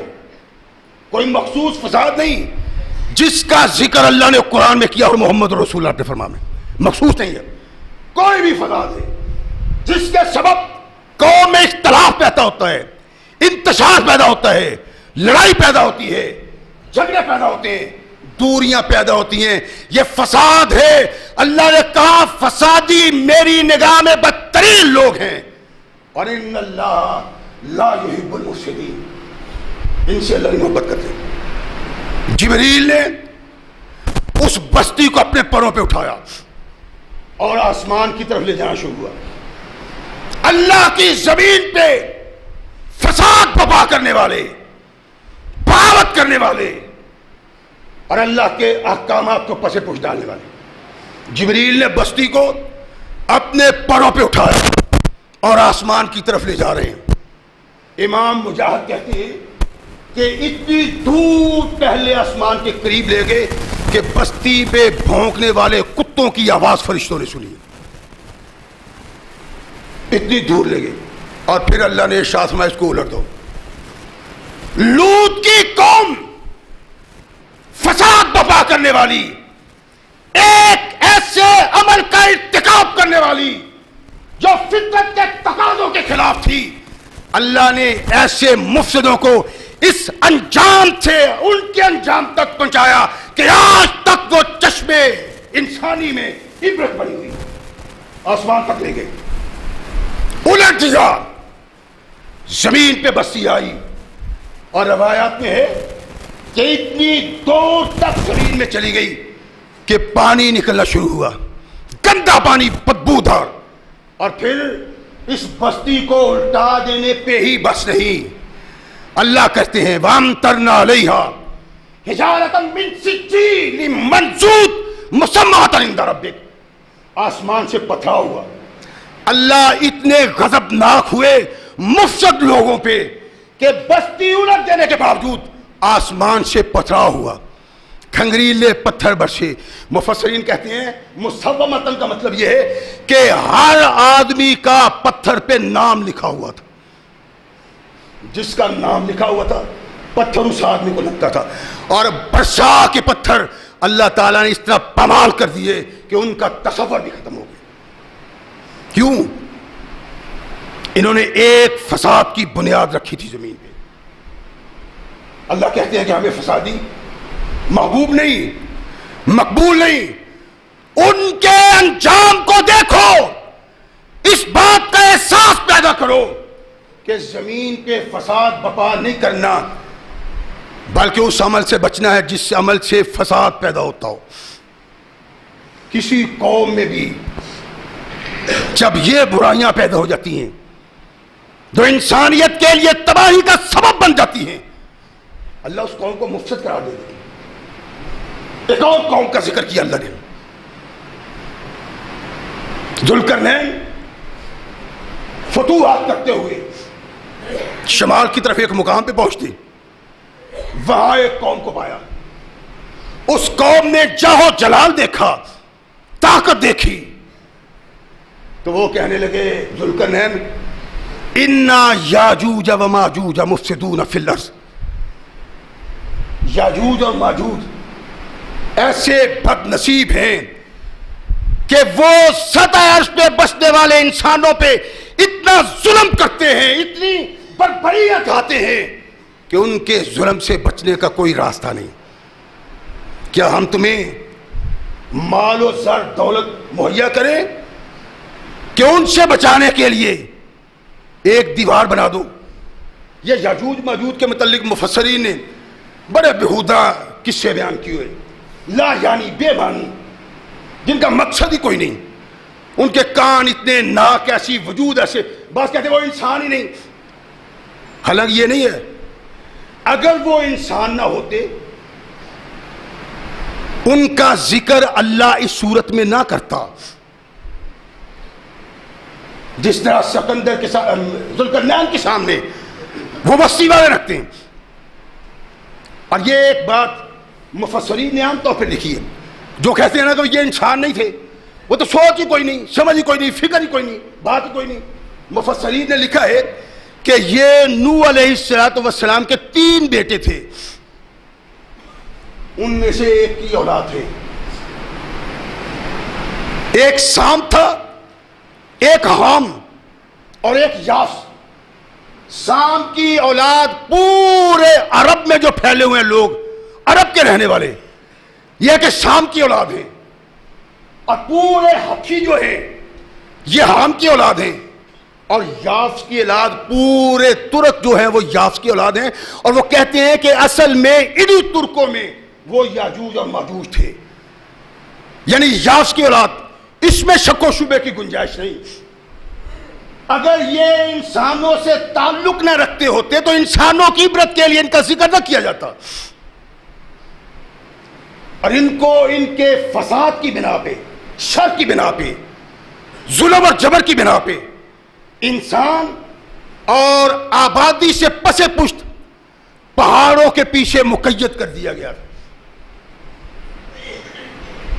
کوئی مخصوص فساد نہیں. جس کا ذکر اللہ نے قرآن میں کیا اور محمد رسول اللہ نے فرمایا میں مخصوص نہیں ہے. کوئی بھی فساد ہے جس کے سبب قوم میں اختلاف پیدا ہوتا ہے، انتشار پیدا ہوتا ہے، لڑائی پیدا ہوتی ہے، جھگڑے پیدا ہوتے ہیں، دوریاں پیدا ہوتی ہیں، یہ فساد ہے. اللہ نے کہا فسادی میری نگاہ میں بدترین لوگ ہیں، اور ان اللہ لا یحب المفسدین، ان سے اللہ محبت کرتے ہیں. جبریل نے اس بستی کو اپنے پروں پہ اٹھایا اور آسمان کی طرف لے جانا شروع ہوا. اللہ کی زمین پہ فساد برپا کرنے والے، بغاوت کرنے والے اور اللہ کے احکامات کو پس پش ڈالنے والے. جبریل نے بستی کو اپنے پروں پہ اٹھایا اور آسمان کی طرف لے جا رہے ہیں. امام مجاہد کہتے ہیں کہ اتنی دور پہلے آسمان کے قریب لے گئے کہ بستی پہ بھونکنے والے کتوں کی آواز فرشتوں نے سنی. اتنی دور لے گئے اور پھر اللہ نے ارشاد فرمایا اس کو الٹ دو. لوط کی قوم فساد برپا کرنے والی، ایک ایسے عمل کا ارتکاب کرنے والی جو فطرت کے تقاضوں کے خلاف تھی. اللہ نے ایسے مفسدوں کو اس انجام سے ان کے انجام تک پہنچایا کہ آج تک وہ چشمے انسانی میں عبرت بنی ہوئی. آسمان تک لے گئے، الٹ دیا، زمین پہ بستی آئی. اور روایات میں ہے کہ اتنی دور تک زمین میں چلی گئی کہ پانی نکلنا شروع ہوا، گندا پانی، بدبودار. اور پھر اس بستی کو الٹا دینے پہ ہی بس نہیں، اللہ کہتے ہیں وَأَمْطَرْنَا عَلَيْهَا حِجَارَةً مِّن سِجِّيلٍ مَّنضُودٍ مُّسَمَّاةً عِندَ رَبِّكَ. آسمان سے پتھرا ہوا. اللہ اتنے غضبناک ہوئے مفسد لوگوں پہ کہ بستی الٹ دینے کے باوجود آسمان سے پتھرا ہوا، کھنگریلے پتھر برسے. مفسرین کہتے ہیں مسومتن کا مطلب یہ ہے کہ ہر آدمی کا پتھر پہ نام لکھا ہوا تھا. جس کا نام لکھا ہوا تھا پتھر اس آدمی کو لگتا تھا. اور برسا کے پتھر اللہ تعالیٰ نے اس طرح پامال کر دیے کہ ان کا تصور بھی ختم ہو گیا. کیوں؟ انہوں نے ایک فساد کی بنیاد رکھی تھی زمین پہ. اللہ کہتے ہیں کہ ہمیں فسادی محبوب نہیں، مقبول نہیں. ان کے انجام کو دیکھو، اس بات کا احساس پیدا کرو کہ زمین پہ فساد برپا نہیں کرنا بلکہ اس عمل سے بچنا ہے جس عمل سے فساد پیدا ہوتا ہو. کسی قوم میں بھی جب یہ برائیاں پیدا ہو جاتی ہیں جو انسانیت کے لیے تباہی کا سبب بن جاتی ہیں، اللہ اس قوم کو مفسد قرار دے دیتی. ایک اور قوم کا ذکر کیا اللہ نے. ذوالقرنین فتوحات کرتے ہوئے شمال کی طرف ایک مقام پہ پہنچتے، وہاں ایک قوم کو پایا. اس قوم نے جاہو جلال دیکھا، طاقت دیکھی، تو وہ کہنے لگے ذوالقرنین انا یاجوج و ماجوج مفسدون فی الارض، یاجوج اور ماجوج ایسے بد نصیب ہیں کہ وہ سطح عرش پہ بسنے والے انسانوں پہ اتنا ظلم کرتے ہیں، اتنی بربریت ڈھاتے ہیں کہ ان کے ظلم سے بچنے کا کوئی راستہ نہیں۔ کیا ہم تمہیں مال و زر دولت مہیا کریں کہ ان سے بچانے کے لیے ایک دیوار بنا دو؟ یہ یاجوج ماجوج کے متعلق مفسرین نے بڑے بےہودہ قصے بیان کیے ہوئے، لا یعنی بے معنی، جن کا مقصد ہی کوئی نہیں۔ ان کے کان اتنے، ناک ایسی، وجود ایسے، بعض کہتے ہیں وہ انسان ہی نہیں۔ حالانکہ یہ نہیں ہے، اگر وہ انسان نہ ہوتے ان کا ذکر اللہ اس صورت میں نہ کرتا جس طرح سکندر کے ذوالقرنین کے سامنے وہ وسیع والے رکھتے ہیں۔ اور یہ ایک بات مفسرین نے عام طور پہ لکھی ہے، جو کہتے ہیں نا کہ یہ انسان نہیں تھے، وہ تو سوچ ہی کوئی نہیں، سمجھ ہی کوئی نہیں، فکر ہی کوئی نہیں، بات ہی کوئی نہیں۔ مفسرین نے لکھا ہے کہ یہ نوح علیہ السلام کے 3 بیٹے تھے، ان میں سے ایک کی اولاد ہے، ایک سام تھا، ایک حام اور ایک یاس۔ سام کی اولاد پورے عرب میں جو پھیلے ہوئے ہیں لوگ، عرب کے رہنے والے، یہ کہ شام کی اولاد ہیں، اور پورے ہتھی جو ہیں یہ حام کی اولاد ہیں، اور یاس کی اولاد پورے ترک جو ہیں وہ یاس کی اولاد ہیں۔ اور وہ کہتے ہیں کہ اصل میں انہی ترکوں میں وہ یاجوج اور ماجوج تھے، یعنی یاس کی اولاد، اس میں شک و شبے کی گنجائش نہیں۔ اگر یہ انسانوں سے تعلق نہ رکھتے ہوتے تو انسانوں کی عبرت کے لیے ان کا ذکر نہ کیا جاتا، اور ان کو ان کے فساد کی بنا پہ، شر کی بنا پہ، ظلم اور جبر کی بنا پہ انسان اور آبادی سے پس پشت پہاڑوں کے پیچھے مقید کر دیا گیا۔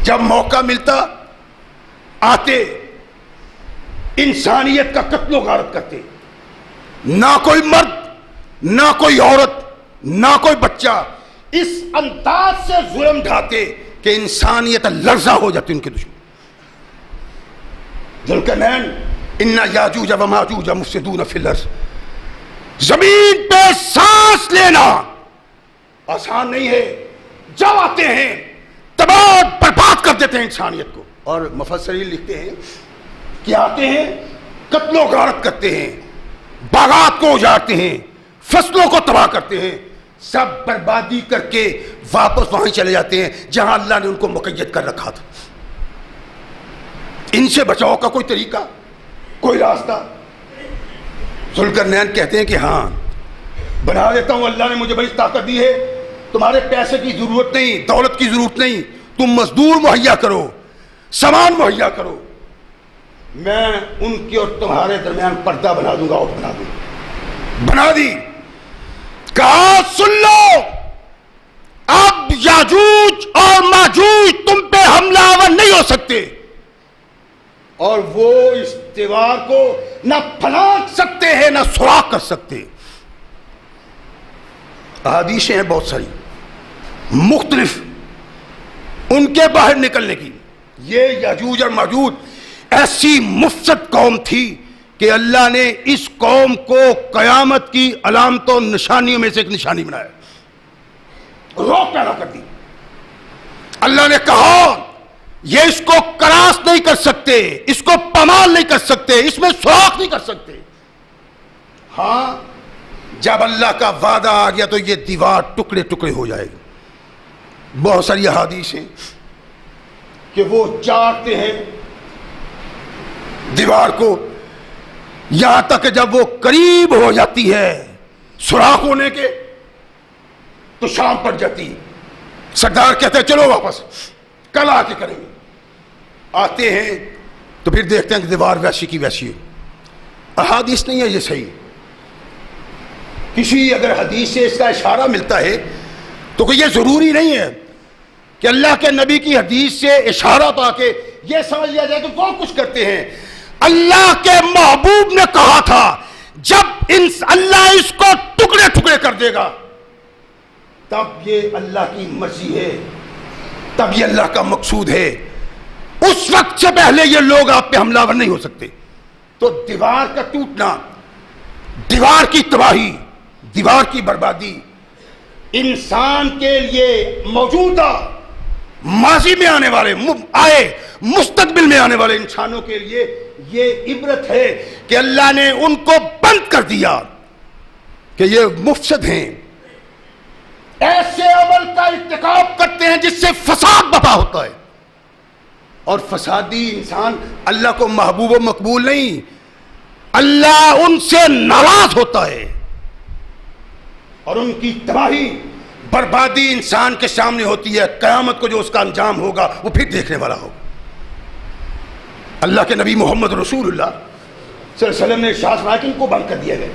جب موقع ملتا آتے انسانیت کا قتل و غارت کرتے، نہ کوئی مرد، نہ کوئی عورت، نہ کوئی بچہ، اس انداز سے ظلم ڈھاتے کہ انسانیت لرزہ ہو جاتی ان کے دشمن۔ ذوالقرنین اِنَّ یاجوج و ماجوج مفسدون فی الارض، زمین پہ سانس لینا آسان نہیں ہے، جب آتے ہیں تباہ برباد کر دیتے ہیں انسانیت کو۔ اور مفسرین لکھتے ہیں کہ آتے ہیں قتل و غارت کرتے ہیں، باغات کو اجاڑتے ہیں، فصلوں کو تباہ کرتے ہیں، سب بربادی کر کے واپس وہیں چلے جاتے ہیں جہاں اللہ نے ان کو مقید کر رکھا تھا۔ ان سے بچاؤ کا کوئی طریقہ، کوئی راستہ؟ ذوالقرنین کہتے ہیں کہ ہاں بنا دیتا ہوں، اللہ نے مجھے بڑی طاقت دی ہے، تمہارے پیسے کی ضرورت نہیں، دولت کی ضرورت نہیں، تم مزدور مہیا کرو، سامان مہیا کرو، میں ان کی اور تمہارے درمیان پردہ بنا دوں گا، اور بنا دوں گا۔ بنا دی، کہا سن لو، اب یاجوج اور ماجوج تم پہ حملہ آور نہیں ہو سکتے، اور وہ اس دیوار کو نہ پھلانگ سکتے ہیں نہ سوراخ کر سکتے۔ احادیثیں ہیں بہت ساری مختلف ان کے باہر نکلنے کی۔ یہ یاجوج اور ماجوج ایسی مفسد قوم تھی کہ اللہ نے اس قوم کو قیامت کی علامتوں نشانیوں میں سے ایک نشانی بنایا، روک پیدا کر دی۔ اللہ نے کہا یہ اس کو کراس نہیں کر سکتے، اس کو پامال نہیں کر سکتے، اس میں سوراخ نہیں کر سکتے۔ ہاں جب اللہ کا وعدہ آ گیا تو یہ دیوار ٹکڑے ٹکڑے ہو جائے گی۔ بہت ساری احادیث ہیں کہ وہ چاہتے ہیں دیوار کو، یہاں تک کہ جب وہ قریب ہو جاتی ہے سوراخ ہونے کے تو شام پڑ جاتی، سردار کہتے ہیں چلو واپس، کل آ کے کریں گے۔ آتے ہیں تو پھر دیکھتے ہیں کہ دیوار ویسی کی ویسی ہے۔ احادیث نہیں ہے یہ صحیح، کسی اگر حدیث سے اس کا اشارہ ملتا ہے تو کہ یہ ضروری نہیں ہے کہ اللہ کے نبی کی حدیث سے اشارہ پا کے یہ سمجھ لیا جائے کہ وہ کچھ کرتے ہیں. اللہ کے محبوب نے کہا تھا جب اللہ اس کو ٹکڑے ٹکڑے کر دے گا تب یہ اللہ کی مرضی ہے, تب یہ اللہ کا مقصود ہے. اس وقت سے پہلے یہ لوگ آپ پہ حملہ آور نہیں ہو سکتے. تو دیوار کا ٹوٹنا, دیوار کی تباہی, دیوار کی بربادی انسان کے لیے موجودہ, ماضی میں آنے والے, مستقبل میں آنے والے انسانوں کے لیے یہ عبرت ہے کہ اللہ نے ان کو بند کر دیا کہ یہ مفسد ہیں, ایسے عمل کا ارتکاب کرتے ہیں جس سے فساد برپا ہوتا ہے. اور فسادی انسان اللہ کو محبوب و مقبول نہیں, اللہ ان سے ناراض ہوتا ہے. اور ان کی تباہی بربادی انسان کے سامنے ہوتی ہے. قیامت کو جو اس کا انجام ہوگا وہ پھر دیکھنے والا ہوگا. اللہ کے نبی محمد رسول اللہ صلی اللہ علیہ وسلم نے ارشاد فرمایا کہ ان کو بند کر دیا گیا.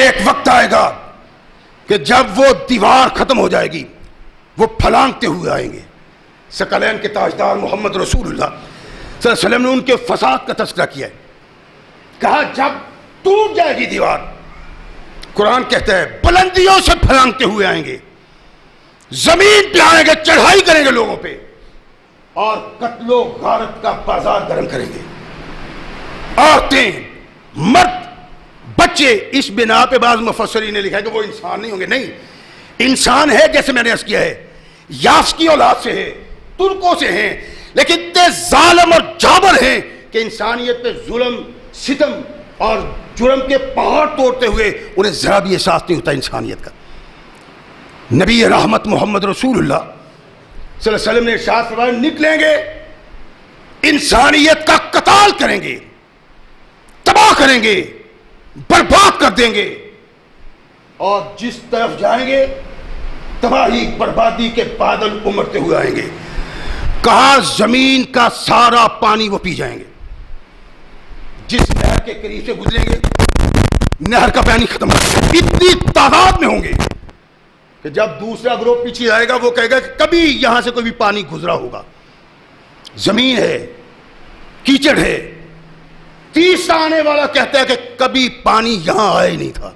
ایک وقت آئے گا کہ جب وہ دیوار ختم ہو جائے گی, وہ پھلانگتے ہوئے آئیں گے. ثقلین کے تاجدار محمد رسول اللہ صلی اللہ علیہ وسلم نے ان کے فساد کا تذکرہ کیا ہے. کہا جب ٹوٹ جائے گی دیوار, قرآن کہتا ہے بلندیوں سے پھلانگتے ہوئے آئیں گے, زمین پہ آئیں گے, چڑھائی کریں گے لوگوں پہ, اور قتل و غارت کا بازار گرم کریں گے. عورتیں, مرد, بچے. اس بنا پہ بعض مفسرین نے لکھا ہے کہ وہ انسان نہیں ہوں گے. نہیں, انسان ہے جیسے میں نے عرض کیا ہے, یاس کی اولاد سے ہے, ترکوں سے ہیں, لیکن اتنے ظالم اور جابر ہیں کہ انسانیت پہ ظلم, ستم اور جرم کے پہاڑ توڑتے ہوئے انہیں ذرا بھی احساس نہیں ہوتا انسانیت کا. نبی رحمت محمد رسول اللہ صلی اللہ علیہ وسلم نے ارشاد فرمایا نکلیں گے, انسانیت کا قتال کریں گے, تباہ کریں گے, برباد کر دیں گے, اور جس طرف جائیں گے تباہی بربادی کے بادل امڑتے ہوئے آئیں گے. کہا زمین کا سارا پانی وہ پی جائیں گے. جس نہر کے قریب سے گزریں گے نہر کا پانی ختم ہو جائے گا. اتنی تعداد میں ہوں گے کہ جب دوسرا گروہ پیچھے آئے گا وہ کہے گا کہ کبھی یہاں سے کوئی بھی پانی گزرا ہوگا. زمین ہے, کیچڑ ہے. تیسرا آنے والا کہتا ہے کہ کبھی پانی یہاں آیا ہی نہیں تھا.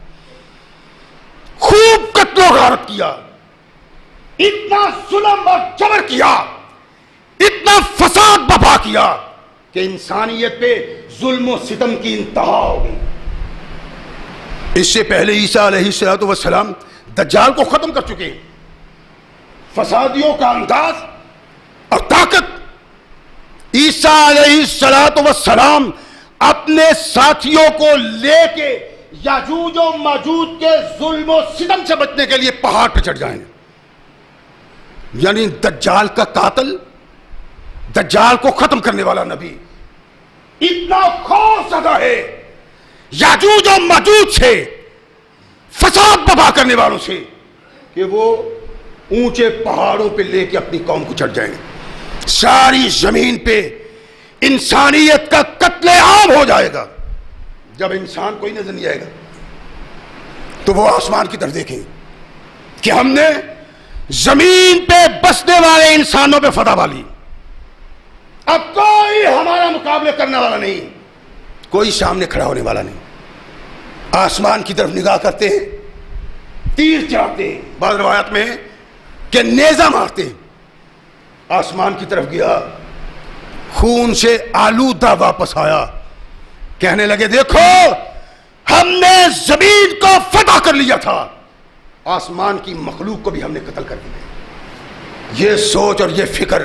خوب قتل و غارت کیا, اتنا ظلم اور جبر کیا, اتنا فساد برپا کیا کہ انسانیت پہ ظلم و ستم کی انتہا ہو گئی. اس سے پہلے عیسیٰ علیہ السلام دجال کو ختم کر چکے ہیں. فسادیوں کا انداز اور طاقت. عیسیٰ علیہ السلام اپنے ساتھیوں کو لے کے یاجوج و ماجوج کے ظلم و ستم سے بچنے کے لیے پہاڑ پہ چڑھ جائیں گے. یعنی دجال کا قاتل, دجال کو ختم کرنے والا نبی اتنا خوف زدہ ہے یاجوج و ماجوج سے, فساد برپا کرنے والوں سے, کہ وہ اونچے پہاڑوں پہ لے کے اپنی قوم کو چڑھ جائیں گے. ساری زمین پہ انسانیت کا قتل عام ہو جائے گا. جب انسان کوئی نظر نہیں آئے گا تو وہ آسمان کی طرف دیکھیں کہ ہم نے زمین پہ بسنے والے انسانوں پہ فتح پا لی. اب کوئی ہمارا مقابلہ کرنے والا نہیں, کوئی سامنے کھڑا ہونے والا نہیں. آسمان کی طرف نگاہ کرتے ہیں, تیر چلاتے ہیں, بعض روایات میں کہ نیزہ مارتے ہیں. آسمان کی طرف گیا, خون سے آلودہ واپس آیا, کہنے لگے دیکھو ہم نے زمین کو فتح کر لیا تھا, آسمان کی مخلوق کو بھی ہم نے قتل کر دیا. یہ سوچ اور یہ فکر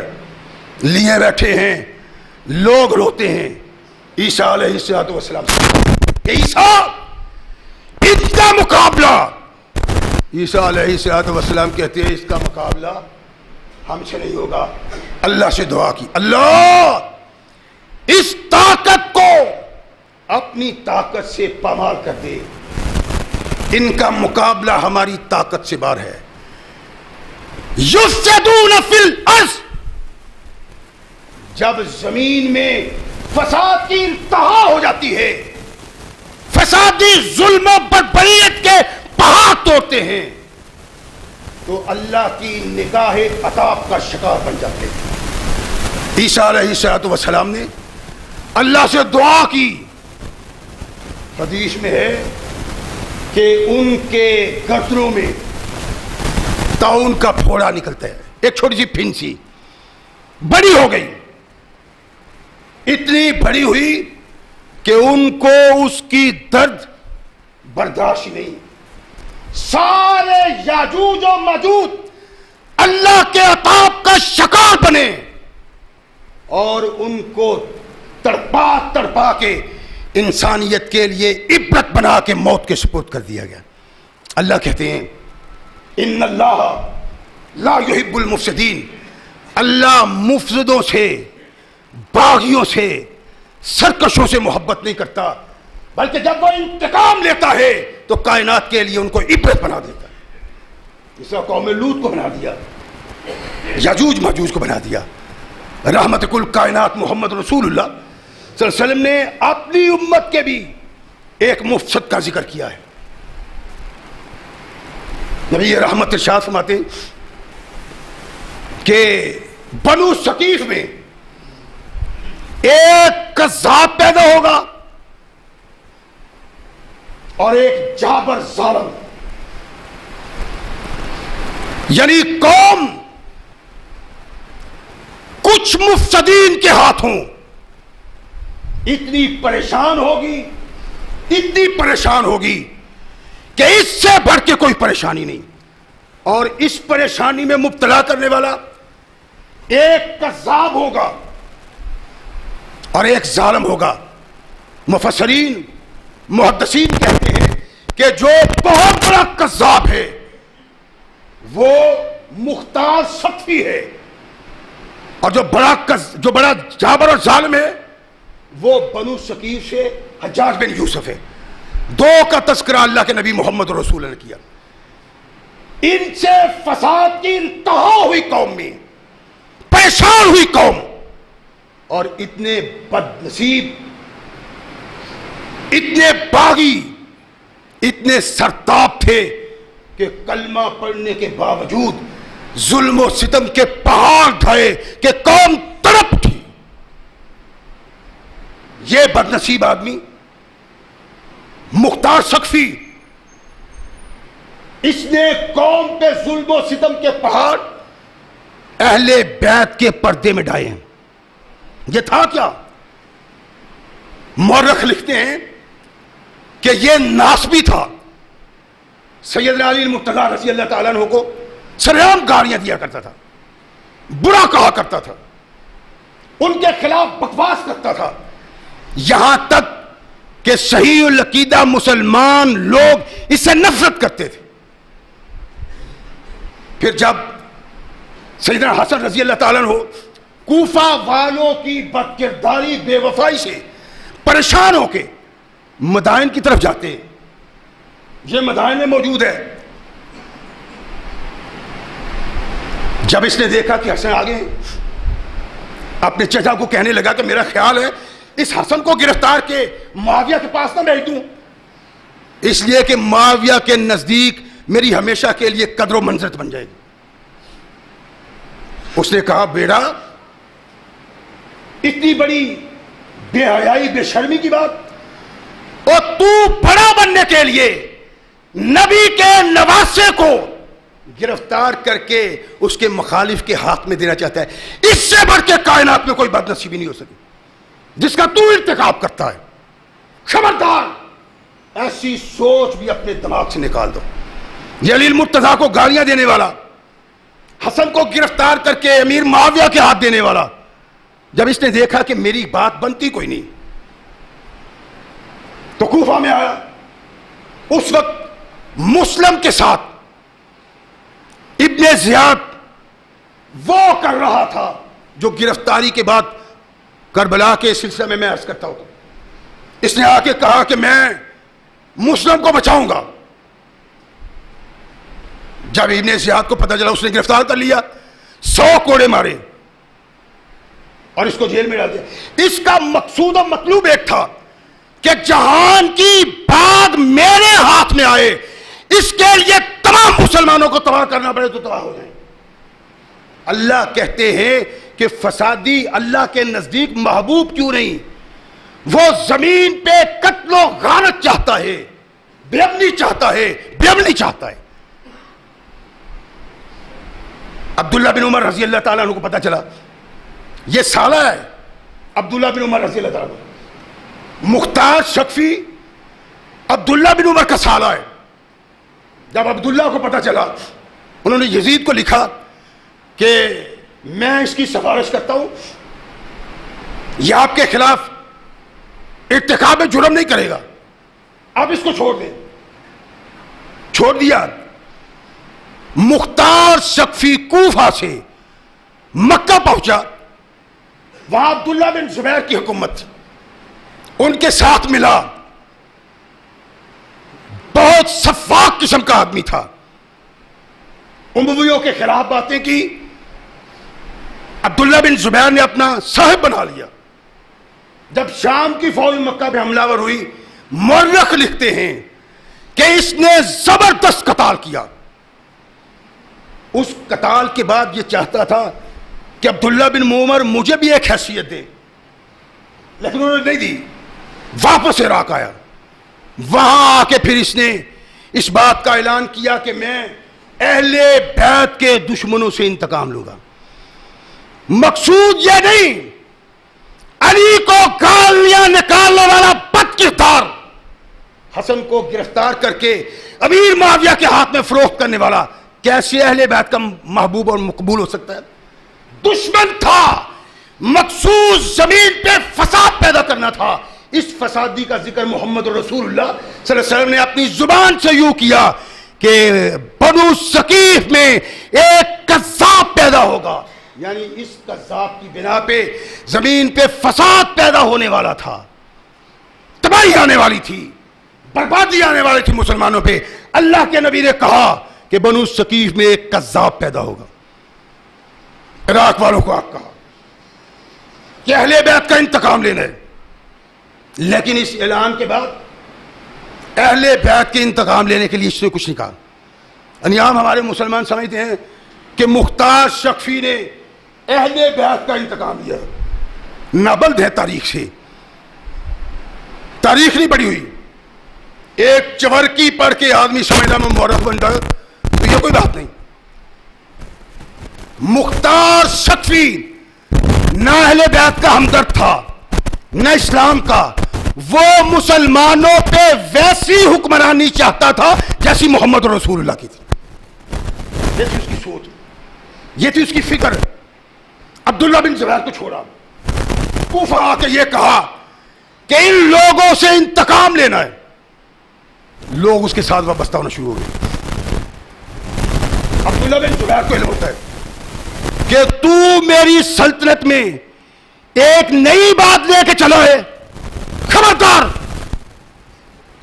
لیے بیٹھے ہیں لوگ, روتے ہیں عیسیٰ علیہ السلام کہ عیسیٰ ان کا مقابلہ. عیسیٰ علیہ السلام کہتے ہیں اس کا مقابلہ ہم سے نہیں ہوگا. اللہ سے دعا کی, اللہ اس طاقت کو اپنی طاقت سے پامال کر دے, ان کا مقابلہ ہماری طاقت سے باہر ہے. یفسدون فی الارض, جب زمین میں فساد کی انتہا ہو جاتی ہے, فسادی ظلم و بربریت کے پہاڑ توڑتے ہیں, تو اللہ کی نگاہ عطاب کا شکار بن جاتے ہیں۔ عیسیٰ علیہ السلام نے اللہ سے دعا کی، حدیث میں ہے کہ ان کے گردنوں میں طاعون کا پھوڑا نکلتا ہے، ایک چھوٹی سی پھنسی بڑی ہو گئی، اتنی بڑی ہوئی کہ ان کو اس کی درد برداشت نہیں۔ سارے یاجوج و ماجوج اللہ کے عطاب کا شکار بنے اور ان کو تڑپا تڑپا کے انسانیت کے لیے عبرت بنا کے موت کے سپرد کر دیا گیا۔ اللہ کہتے ہیں ان اللہ لا یحب المفسدین، اللہ مفسدوں سے، باغیوں سے، سرکشوں سے محبت نہیں کرتا، بلکہ جب وہ انتقام لیتا ہے تو کائنات کے لیے ان کو عبرت بنا دیتا ہے۔ اس طرح قوم لوط کو بنا دیا، یاجوج ماجوج کو بنا دیا۔ رحمت کل کائنات محمد رسول اللہ صلی اللہ علیہ وسلم نے اپنی امت کے بھی ایک مفسد کا ذکر کیا ہے۔ نبی رحمت ارشاد فرماتے ہیں کہ بنو ثقیف میں ایک کذاب پیدا ہوگا اور ایک جابر ظالم، یعنی قوم کچھ مفسدین کے ہاتھوں اتنی پریشان ہوگی، اتنی پریشان ہوگی کہ اس سے بڑھ کے کوئی پریشانی نہیں، اور اس پریشانی میں مبتلا کرنے والا ایک کذاب ہوگا اور ایک ظالم ہوگا۔ مفسرین محدثین کہتے ہیں کہ جو بہت بڑا کذاب ہے وہ مختار سطفی ہے، اور جو بڑا جابر اور ظالم ہے وہ بنو ثقیف سے حجاج بن یوسف ہے۔ دو کا تذکرہ اللہ کے نبی محمد رسول اللہ نے کیا۔ ان سے فساد کی انتہا ہوئی قوم میں، پریشان ہوئی قوم، اور اتنے بد نصیب، اتنے باغی، اتنے سرتاب تھے کہ کلمہ پڑھنے کے باوجود ظلم و ستم کے پہاڑ ڈھائے کہ قوم تڑپ اٹھی۔ یہ بد نصیب آدمی مختار ثقفی، اس نے قوم پہ ظلم و ستم کے پہاڑ اہل بیت کے پردے میں ڈھائے ہیں۔ یہ تھا کیا؟ مورخ لکھتے ہیں کہ یہ ناسبی تھا، سیدنا علی المرتضیٰ رضی اللہ تعالیٰ عنہ کو سریعام گالیاں دیا کرتا تھا، برا کہا کرتا تھا، ان کے خلاف بکواس کرتا تھا، یہاں تک کہ صحیح العقیدہ مسلمان لوگ اس سے نفرت کرتے تھے۔ پھر جب سیدنا حسن رضی اللہ تعالیٰ عنہ کوفہ والوں کی بدکرداری، بے وفائی سے پریشان ہو کے مدائن کی طرف جاتے ہیں، یہ مدائن میں موجود ہے۔ جب اس نے دیکھا کہ حسن آگے ہیں، اپنے چچا کو کہنے لگا کہ میرا خیال ہے اس حسن کو گرفتار کے معاویہ کے پاس نہ بھیج دوں، اس لیے کہ معاویہ کے نزدیک میری ہمیشہ کے لیے قدر و منزلت بن جائے گی۔ اس نے کہا بیٹا اتنی بڑی بے حیائی، بے شرمی کی بات، اور تو بڑا بننے کے لیے نبی کے نواسے کو گرفتار کر کے اس کے مخالف کے ہاتھ میں دینا چاہتا ہے۔ اس سے بڑھ کے کائنات میں کوئی بد نصیبی نہیں ہو سکی جس کا تو ارتکاب کرتا ہے۔ خبردار، ایسی سوچ بھی اپنے دماغ سے نکال دو۔ یہ علی المرتضیٰ کو گالیاں دینے والا، حسن کو گرفتار کر کے امیر معاویہ کے ہاتھ دینے والا، جب اس نے دیکھا کہ میری بات بنتی کوئی نہیں تو کوفہ میں آیا۔ اس وقت مسلم کے ساتھ ابن زیاد وہ کر رہا تھا جو گرفتاری کے بعد کربلا کے سلسلے میں عرض کرتا ہوں۔ اس نے آ کے کہا کہ میں مسلم کو بچاؤں گا۔ جب ابن زیاد کو پتہ چلا، اس نے گرفتار کر لیا، 100 کوڑے مارے اور اس کو جیل میں ڈال دیا۔ اس کا مقصود و مطلوب ایک تھا کہ جہان کی بات میرے ہاتھ میں آئے، اس کے لیے تمام مسلمانوں کو تباہ کرنا پڑے تو تباہ ہو جائیں۔ اللہ کہتے ہیں کہ فسادی اللہ کے نزدیک محبوب کیوں نہیں؟ وہ زمین پہ قتل و غارت چاہتا ہے، بے امنی چاہتا ہے، بے امنی چاہتا ہے۔ عبداللہ بن عمر رضی اللہ تعالیٰ عنہ کو پتا چلا یہ سالہ ہے عبداللہ بن عمر رضی اللہ تعالیٰ عنہ، مختار شکفی عبداللہ بن عمر کا سالہ ہے۔ جب عبداللہ کو پتا چلا انہوں نے یزید کو لکھا کہ میں اس کی سفارش کرتا ہوں، یہ آپ کے خلاف ارتکاب جرم نہیں کرے گا، آپ اس کو چھوڑ دیں۔ چھوڑ دیا۔ مختار شکفی کوفہ سے مکہ پہنچا، وہاں عبداللہ بن زبیر کی حکومت ان کے ساتھ ملا، بہت سفاک قسم کا آدمی تھا، امویوں کے خلاف باتیں کی، عبداللہ بن زبیر نے اپنا صاحب بنا لیا۔ جب شام کی فوج مکہ پہ حملہ ور ہوئی، مورخ لکھتے ہیں کہ اس نے زبردست قتال کیا۔ اس قتال کے بعد یہ چاہتا تھا کہ عبداللہ بن عمر مجھے بھی ایک حیثیت دے، لیکن انہوں نے نہیں دی، واپس عراق آیا۔ وہاں آ کے پھر اس نے اس بات کا اعلان کیا کہ میں اہل بیت کے دشمنوں سے انتقام لوں گا۔ مقصود یہ نہیں، علی کو گالیاں نکالنے والا بد کردار، حسن کو گرفتار کر کے امیر معاویہ کے ہاتھ میں فروخت کرنے والا کیسے اہل بیت کا محبوب اور مقبول ہو سکتا ہے؟ دشمن تھا، مقصود زمین پہ فساد پیدا کرنا تھا۔ اس فسادی کا ذکر محمد رسول اللہ صلی اللہ علیہ وسلم نے اپنی زبان سے یوں کیا کہ بنو ثقیف میں ایک کذاب پیدا ہوگا، یعنی اس کذاب کی بنا پہ زمین پہ فساد پیدا ہونے والا تھا، تباہی آنے والی تھی، بربادی آنے والی تھی مسلمانوں پہ۔ اللہ کے نبی نے کہا کہ بنو ثقیف میں ایک کذاب پیدا ہوگا۔ عراق والوں کو آپ کہا کہ اہل بیت کا انتقام لینا ہے، لیکن اس اعلان کے بعد اہل بیت کے انتقام لینے کے لیے اس نے کچھ نہیں کہا۔ انیام ہمارے مسلمان سمجھتے ہیں کہ مختار شکفی نے اہل بیت کا انتقام لیا، نابلد ہے تاریخ سے، تاریخ نہیں پڑھی ہوئی۔ ایک چورکی پڑھ کے آدمی سمجھنا میں مورخ بن جائے تو یہ کوئی بات نہیں۔ مختار شکفی نہ اہل بیت کا ہمدرد تھا نہ اسلام کا، وہ مسلمانوں پہ ویسی حکمرانی چاہتا تھا جیسی محمد رسول اللہ کی تھی۔ یہ تھی اس کی سوچ، یہ تھی اس کی فکر۔ عبداللہ بن زبیر کو چھوڑا، کوفہ آ کے یہ کہا کہ ان لوگوں سے انتقام لینا ہے۔ لوگ اس کے ساتھ وابستہ ہونا شروع ہو گئے۔ عبداللہ بن زبیر کو علم ہوتا ہے کہ تو میری سلطنت میں ایک نئی بات لے کے چلا ہے، خبردار۔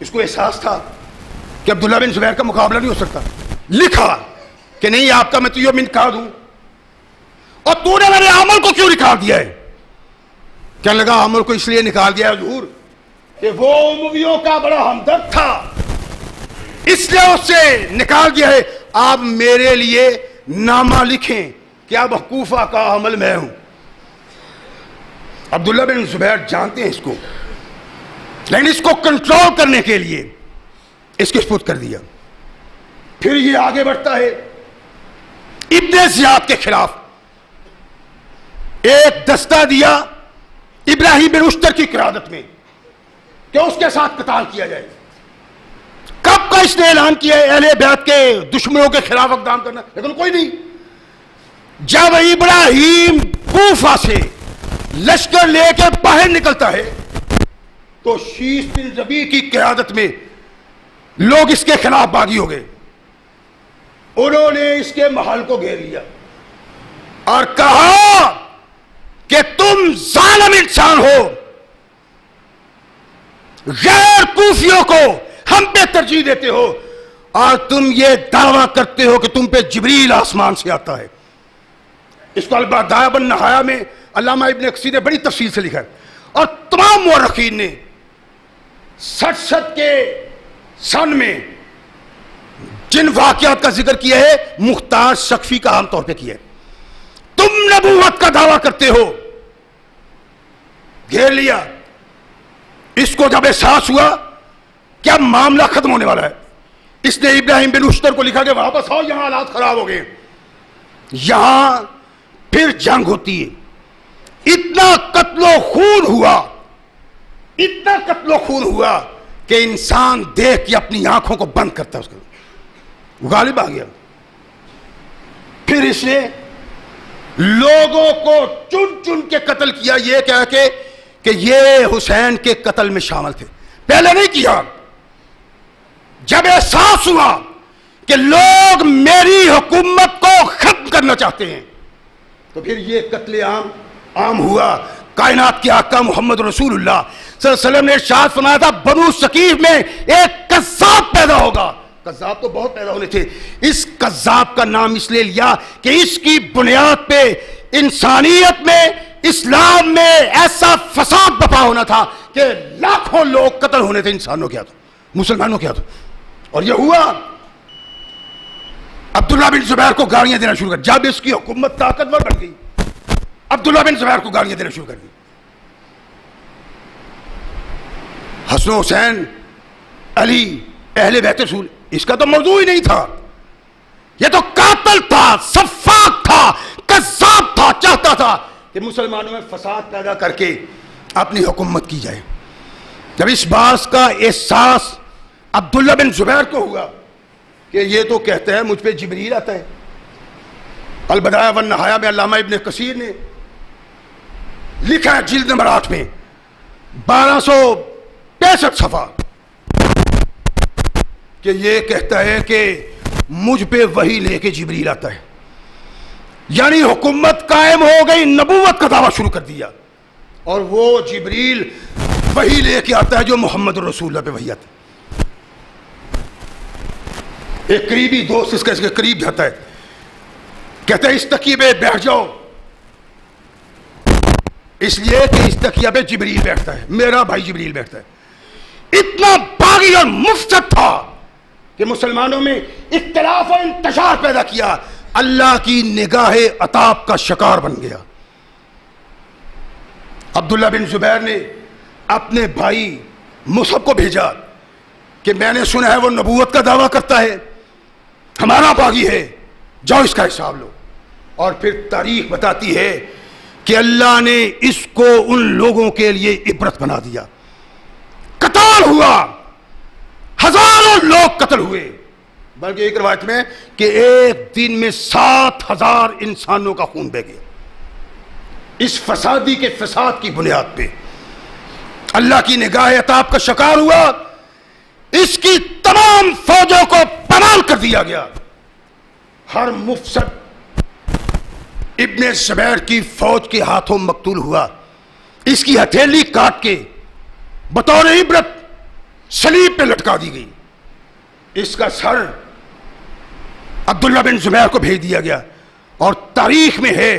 اس کو احساس تھا کہ عبداللہ بن زبیر کا مقابلہ نہیں ہو سکتا۔ لکھا کہ نہیں آپ کا میں تو یہ نکال دوں، اور تو نے میرے عمل کو کیوں نکال دیا ہے؟ کہنے لگا عمل کو اس لیے نکال دیا ہے حضور کہ وہ امویوں کا بڑا ہمدرد تھا، اس لیے اس سے نکال دیا ہے۔ آپ میرے لیے نامہ لکھیں کہ اب کوفہ کا عمل میں ہوں۔ عبداللہ بن زبیر جانتے ہیں اس کو، لیکن اس کو کنٹرول کرنے کے لیے اس کے سپرد کر دیا۔ پھر یہ آگے بڑھتا ہے ابن زیاد کے خلاف، ایک دستہ دیا ابراہیم بن اشتر کی قیادت میں کہ اس کے ساتھ قتال کیا جائے۔ کب کا اس نے اعلان کیا ہے اہل بیت کے دشمنوں کے خلاف اقدام کرنا، لیکن کوئی نہیں۔ جب ابراہیم کوفہ سے لشکر لے کے باہر نکلتا ہے تو شیش بن ربیع کی قیادت میں لوگ اس کے خلاف باغی ہو گئے۔ انہوں نے اس کے محل کو گھیر لیا اور کہا کہ تم ظالم انسان ہو، غیر کوفیوں کو ہم پہ ترجیح دیتے ہو، اور تم یہ دعویٰ کرتے ہو کہ تم پہ جبریل آسمان سے آتا ہے۔ اس کو البدایہ والنہایہ میں علامہ ابن کثیر نے بڑی تفصیل سے لکھا ہے، اور تمام مورخین نے 67 کے سن میں جن واقعات کا ذکر کیا ہے مختار سقفی کا عام طور پہ کیا ہے. تم نبوت کا دعویٰ کرتے ہو، گھیر لیا. اس کو جب احساس ہوا کہ اب معاملہ ختم ہونے والا ہے، اس نے ابراہیم بن اشتر کو لکھا کہ واپس آؤ، یہاں حالات خراب ہو گئے. یہاں پھر جنگ ہوتی ہے. اتنا قتل و خون ہوا، اتنا قتل و خون ہوا کہ انسان دیکھ کے اپنی آنکھوں کو بند کرتا ہے. اس کو غالب آ گیا. پھر اس نے لوگوں کو چن چن کے قتل کیا، یہ کہہ کے کہ یہ حسین کے قتل میں شامل تھے. پہلے نہیں کیا. جب احساس ہوا کہ لوگ میری حکومت کو ختم کرنا چاہتے ہیں تو پھر یہ قتل عام ہوا. کائنات کے آقا محمد رسول اللہ صلی اللہ علیہ وسلم نے ارشاد فرمایا تھا بنو ثقیف میں ایک قذاب پیدا ہوگا. قذاب تو بہت پیدا ہونے تھے. اس قذاب کا نام اس لیے لیا کہ اس کی بنیاد پہ انسانیت میں، اسلام میں ایسا فساد بپا ہونا تھا کہ لاکھوں لوگ قتل ہونے تھے. انسانوں کیا تو مسلمانوں کیا تو. اور یہ ہوا. عبداللہ بن زبیر کو گالیاں دینا شروع کر. جب اس کی حکومت طاقتور بن گئی، عبداللہ بن زبیر کو گالیاں دینا شروع کر دی. حسن و حسین، علی، اہل بیت رسول، اس کا تو موضوع ہی نہیں تھا. یہ تو قاتل تھا، سفاک تھا، قذاب تھا. چاہتا تھا کہ مسلمانوں میں فساد پیدا کر کے اپنی حکومت کی جائے. جب اس بات کا احساس عبداللہ بن زبیر کو ہوا کہ یہ تو کہتا ہے مجھ پہ جبریل آتا ہے. البدایہ والنہایہ میں علامہ ابن کثیر نے لکھا ہے جلد نمبر 8 میں 1265 صفحہ کہ یہ کہتا ہے کہ مجھ پہ وحی لے کے جبریل آتا ہے. یعنی حکومت قائم ہو گئی، نبوت کا دعویٰ شروع کر دیا، اور وہ جبریل وحی لے کے آتا ہے جو محمد رسول اللہ پہ وحی آتا ہے. ایک قریبی دوست اس کے قریب جاتا ہے، کہتا ہے اس تکیے پہ بیٹھ جاؤ، اس لیے کہ اس تکیے پہ جبریل بیٹھتا ہے، میرا بھائی جبریل بیٹھتا ہے. اتنا باغی اور مفسد تھا کہ مسلمانوں میں اختلاف و انتشار پیدا کیا. اللہ کی نگاہ عطاب کا شکار بن گیا. عبداللہ بن زبیر نے اپنے بھائی مصعب کو بھیجا کہ میں نے سنا ہے وہ نبوت کا دعویٰ کرتا ہے، ہمارا باغی ہے، جاؤ اس کا حساب لو. اور پھر تاریخ بتاتی ہے کہ اللہ نے اس کو ان لوگوں کے لیے عبرت بنا دیا. قتال ہوا، ہزاروں لوگ قتل ہوئے، بلکہ ایک روایت میں کہ ایک دن میں 7000 انسانوں کا خون بہہ گیا. اس فسادی کے فساد کی بنیاد پہ اللہ کی نگاہ عطاب کا شکار ہوا. اس کی تمام فوجوں کو پامال کر دیا گیا. ہر مفسد ابن زبیر کی فوج کے ہاتھوں مقتول ہوا. اس کی ہتھیلی کاٹ کے بطور عبرت صلیب پہ لٹکا دی گئی. اس کا سر عبداللہ بن زبیر کو بھیج دیا گیا. اور تاریخ میں ہے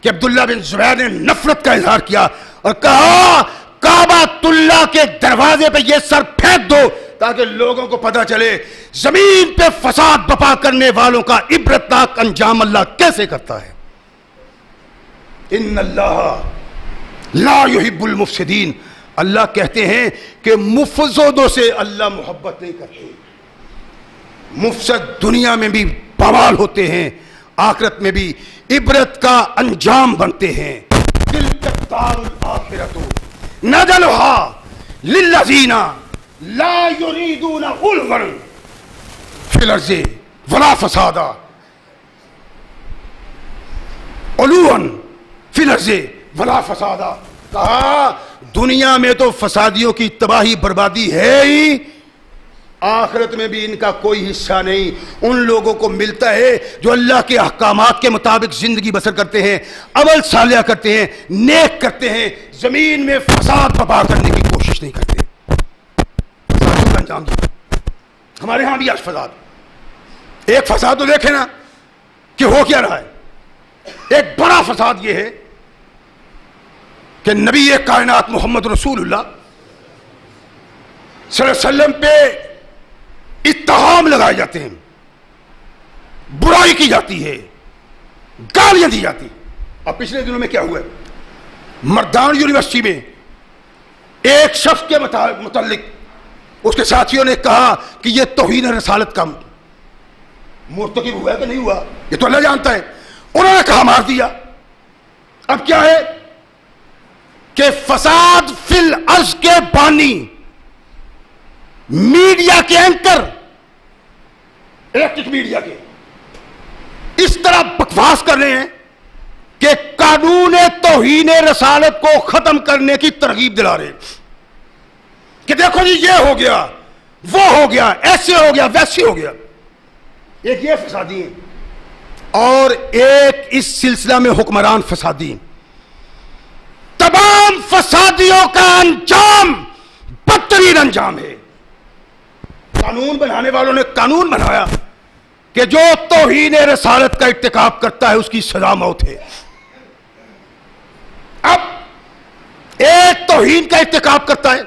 کہ عبداللہ بن زبیر نے نفرت کا اظہار کیا اور کہا کعبۃ اللہ کے دروازے پہ یہ سر پھینک دو تاکہ لوگوں کو پتہ چلے زمین پہ فساد بپا کرنے والوں کا عبرتناک انجام اللہ کیسے کرتا ہے. ان اللہ لا يحب المفسدین. اللہ کہتے ہیں کہ مفسدوں سے اللہ محبت نہیں کرتے. مفسد دنیا میں بھی بوال ہوتے ہیں، آخرت میں بھی عبرت کا انجام بنتے ہیں. تلک الدار الآخرۃ نجعلها للذین لا یریدون علوا فی الارض ولا فسادا علوا فی الارض ولا فسادا. کہا دنیا میں تو فسادیوں کی تباہی بربادی ہے ہی، آخرت میں بھی ان کا کوئی حصہ نہیں. ان لوگوں کو ملتا ہے جو اللہ کے احکامات کے مطابق زندگی بسر کرتے ہیں، عمل صالح کرتے ہیں، نیک کرتے ہیں، زمین میں فساد برپا کرنے کی کوشش نہیں کرتے. ہمارے ہاں بھی آج فساد. ایک فساد تو دیکھیں نا کہ ہو کیا رہا ہے. ایک بڑا فساد یہ ہے کہ نبی کائنات محمد رسول اللہ صلی اللہ علیہ وسلم پہ اتہام لگائے جاتے ہیں. برائی کی جاتی ہے، گالیاں دی جاتی. اب پچھلے دنوں میں کیا ہوا ہے، مردان یونیورسٹی میں ایک شخص کے متعلق اس کے ساتھیوں نے کہا کہ یہ توہین رسالت کا مرتکب ہوا ہے کہ نہیں ہوا، یہ تو اللہ جانتا ہے. انہوں نے کہا مار دیا. اب کیا ہے کہ فساد فی الارض کے بانی، میڈیا کے اینکر، الیکٹرک میڈیا کے اس طرح بکواس کر رہے ہیں کہ قانون توہین رسالت کو ختم کرنے کی ترغیب دلا رہے ہیں کہ دیکھو جی یہ ہو گیا، وہ ہو گیا، ایسے ہو گیا، ویسے ہو گیا. ایک یہ فسادی ہیں اور ایک اس سلسلہ میں حکمران فسادی ہیں. تمام فسادیوں کا انجام بدترین انجام ہے. قانون بنانے والوں نے قانون بنایا کہ جو توہین رسالت کا ارتکاب کرتا ہے اس کی سزا موت ہے. اب ایک توہین کا ارتکاب کرتا ہے،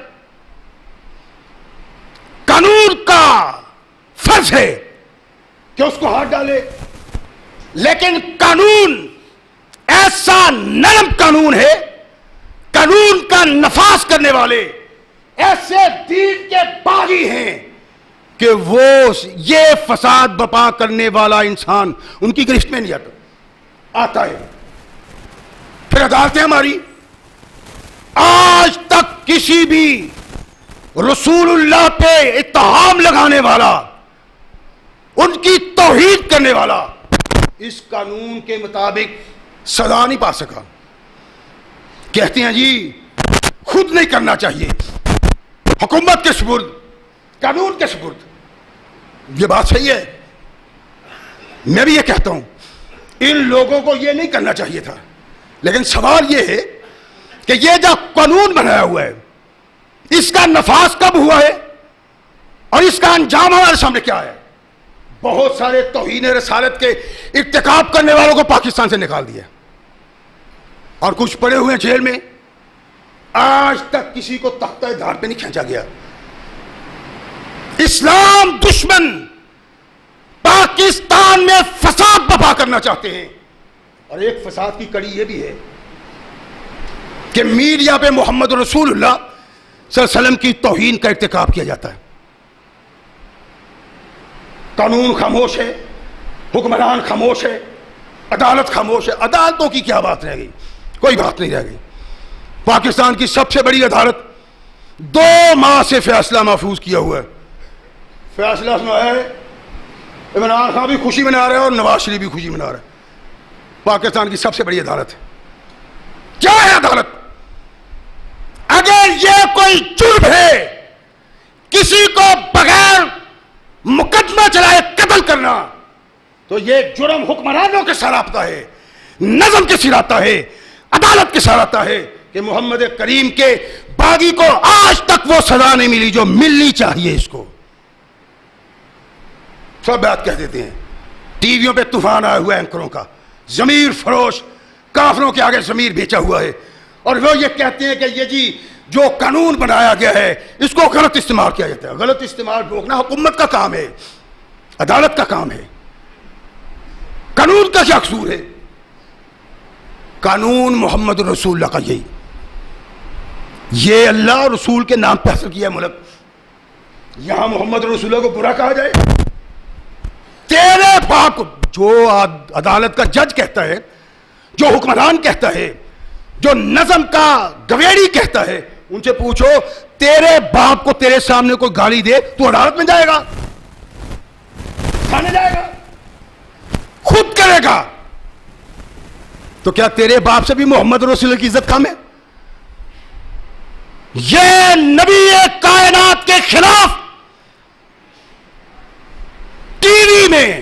قانون کا فرض ہے کہ اس کو ہاتھ ڈالے، لیکن قانون ایسا نرم قانون ہے، قانون کا نفاذ کرنے والے ایسے دین کے باغی ہیں کہ وہ یہ فساد برپا کرنے والا انسان ان کی گرفت میں نہیں آتا ہے. پھر عدالتیں ہماری آج تک کسی بھی رسول اللہ پہ اتہام لگانے والا، ان کی توہین کرنے والا اس قانون کے مطابق سزا نہیں پا سکا. کہتے ہیں جی خود نہیں کرنا چاہیے، حکومت کے سپرد، قانون کے سپرد. یہ بات صحیح ہے، میں بھی یہ کہتا ہوں ان لوگوں کو یہ نہیں کرنا چاہیے تھا. لیکن سوال یہ ہے کہ یہ جو قانون بنایا ہوا ہے اس کا نفاذ کب ہوا ہے اور اس کا انجام ہمارے سامنے کیا ہے؟ بہت سارے توہین رسالت کے ارتکاب کرنے والوں کو پاکستان سے نکال دیا اور کچھ پڑے ہوئے ہیں جیل میں. آج تک کسی کو تختہ دھار پہ نہیں کھینچا گیا. اسلام دشمن پاکستان میں فساد برپا کرنا چاہتے ہیں. اور ایک فساد کی کڑی یہ بھی ہے کہ میڈیا پہ محمد رسول اللہ صلی اللہ علیہ وسلم کی توہین کا ارتکاب کیا جاتا ہے. قانون خاموش ہے، حکمران خاموش ہے، عدالت خاموش ہے. عدالتوں کی کیا بات رہ گئی؟ کوئی بات نہیں رہ گئی. پاکستان کی سب سے بڑی عدالت 2 ماہ سے فیصلہ محفوظ کیا ہوا ہے. فیصلہ سنایا ہے، عمران خان بھی خوشی منا رہے ہیں اور نواز شریف بھی خوشی منا رہے ہیں. پاکستان کی سب سے بڑی عدالت ہے. کیا ہے عدالت؟ اگر یہ کوئی جرم ہے کسی کو بغیر مقدمہ چلائے قتل کرنا تو یہ جرم حکمرانوں کے سر آتا ہے، نظم کے سر آتا ہے، عدالت کے سر آتا ہے کہ محمد کریم کے باغی کو آج تک وہ سزا نہیں ملی جو ملنی چاہیے. اس کو سب بات کہہ دیتے ہیں. ٹی ویوں پہ طوفان آیا ہوا ہے اینکروں کا، ضمیر فروش کافروں کے آگے ضمیر بیچا ہوا ہے اور وہ یہ کہتے ہیں کہ یہ جی جو قانون بنایا گیا ہے اس کو غلط استعمال کیا جاتا ہے. غلط استعمال روکنا حکومت کا کام ہے، عدالت کا کام ہے. قانون کا کیا قصور ہے؟ قانون محمد رسول اللہ کا یہی، یہ اللہ اور رسول کے نام پہ حاصل کیا ہے ملک. یہاں محمد رسول اللہ کو برا کہا جائے؟ تیرے باپ کو جو عدالت کا جج کہتا ہے، جو حکمران کہتا ہے، جو نظم کا گویڑی کہتا ہے، ان سے پوچھو تیرے باپ کو تیرے سامنے کوئی گالی دے تو عدالت میں جائے گا؟ تھانے جائے گا؟ خود کرے گا؟ تو کیا تیرے باپ سے بھی محمد رسول اللہ کی عزت کم ہے؟ یہ نبی کائنات کے خلاف ٹی وی میں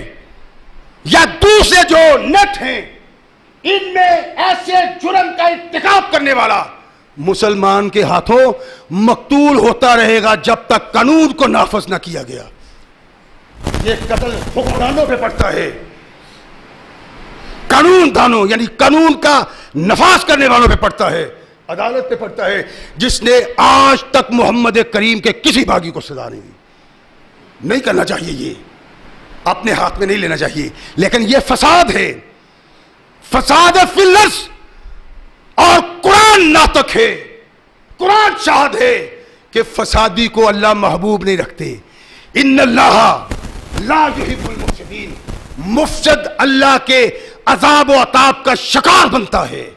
یا دوسرے جو نیٹ ہیں ان میں ایسے جرم کا ارتکاب کرنے والا مسلمان کے ہاتھوں مقتول ہوتا رہے گا جب تک قانون کو نافذ نہ کیا گیا. یہ قتل حکمرانوں پہ پڑتا ہے، قانون دانوں یعنی قانون کا نفاذ کرنے والوں پہ پڑتا ہے، عدالت پہ پڑتا ہے جس نے آج تک محمد کریم کے کسی باغی کو سزا نہیں دی. نہیں کرنا چاہیے یہ. اپنے ہاتھ میں نہیں لینا چاہیے، لیکن یہ فساد ہے، فساد فی الارض، اور قرآن ناطق ہے، قرآن شاہد ہے کہ فسادی کو اللہ محبوب نہیں رکھتے۔ ان اللہ لا یحب المفسدین، مفسد اللہ کے عذاب و عطاب کا شکار بنتا ہے۔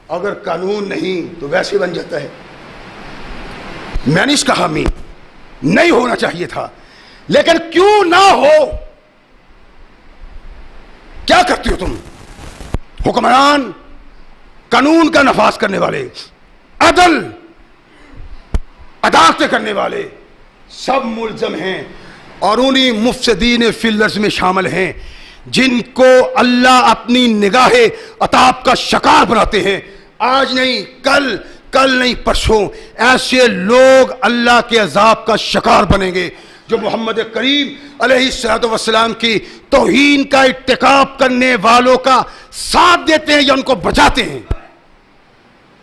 اگر قانون نہیں تو ویسے بن جاتا ہے۔ میں نے اس کا حامی نہیں ہونا چاہیے تھا، لیکن کیوں نہ ہو؟ کیا کرتے ہو تم؟ حکمران، قانون کا نفاذ کرنے والے، عدل عدالتیں کرنے والے، سب ملزم ہیں اور انہی مفسدین فی الارض میں شامل ہیں جن کو اللہ اپنی نگاہ عطاب کا شکار بناتے ہیں۔ آج نہیں، کل نہیں، پرسوں ایسے لوگ اللہ کے عذاب کا شکار بنیں گے جو محمد کریم علیہ الصلوۃ والسلام کی توہین کا ارتکاب کرنے والوں کا ساتھ دیتے ہیں یا ان کو بچاتے ہیں۔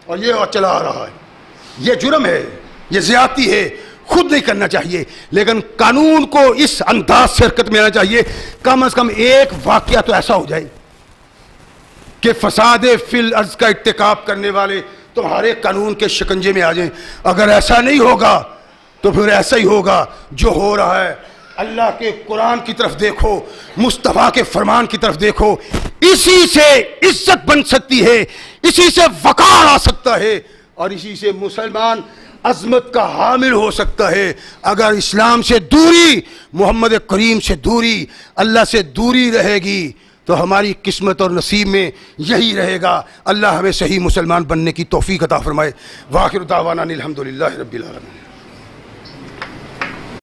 اور یہ چلا آ رہا ہے، یہ جرم ہے، یہ زیادتی ہے، خود نہیں کرنا چاہیے، لیکن قانون کو اس انداز سے حرکت میں آنا چاہیے۔ کم از کم ایک واقعہ تو ایسا ہو جائے کہ فساد فی الارض کا ارتکاب کرنے والے تمہارے قانون کے شکنجے میں آ جائیں۔ اگر ایسا نہیں ہوگا تو پھر ایسا ہی ہوگا جو ہو رہا ہے۔ اللہ کے قرآن کی طرف دیکھو، مصطفیٰ کے فرمان کی طرف دیکھو، اسی سے عزت بن سکتی ہے، اسی سے وقار آ سکتا ہے، اور اسی سے مسلمان عظمت کا حامل ہو سکتا ہے۔ اگر اسلام سے دوری، محمد کریم سے دوری، اللہ سے دوری رہے گی تو ہماری قسمت اور نصیب میں یہی رہے گا۔ اللہ ہمیں صحیح مسلمان بننے کی توفیق عطا فرمائے۔ وآخر دعوانا الحمدللہ رب العالمین۔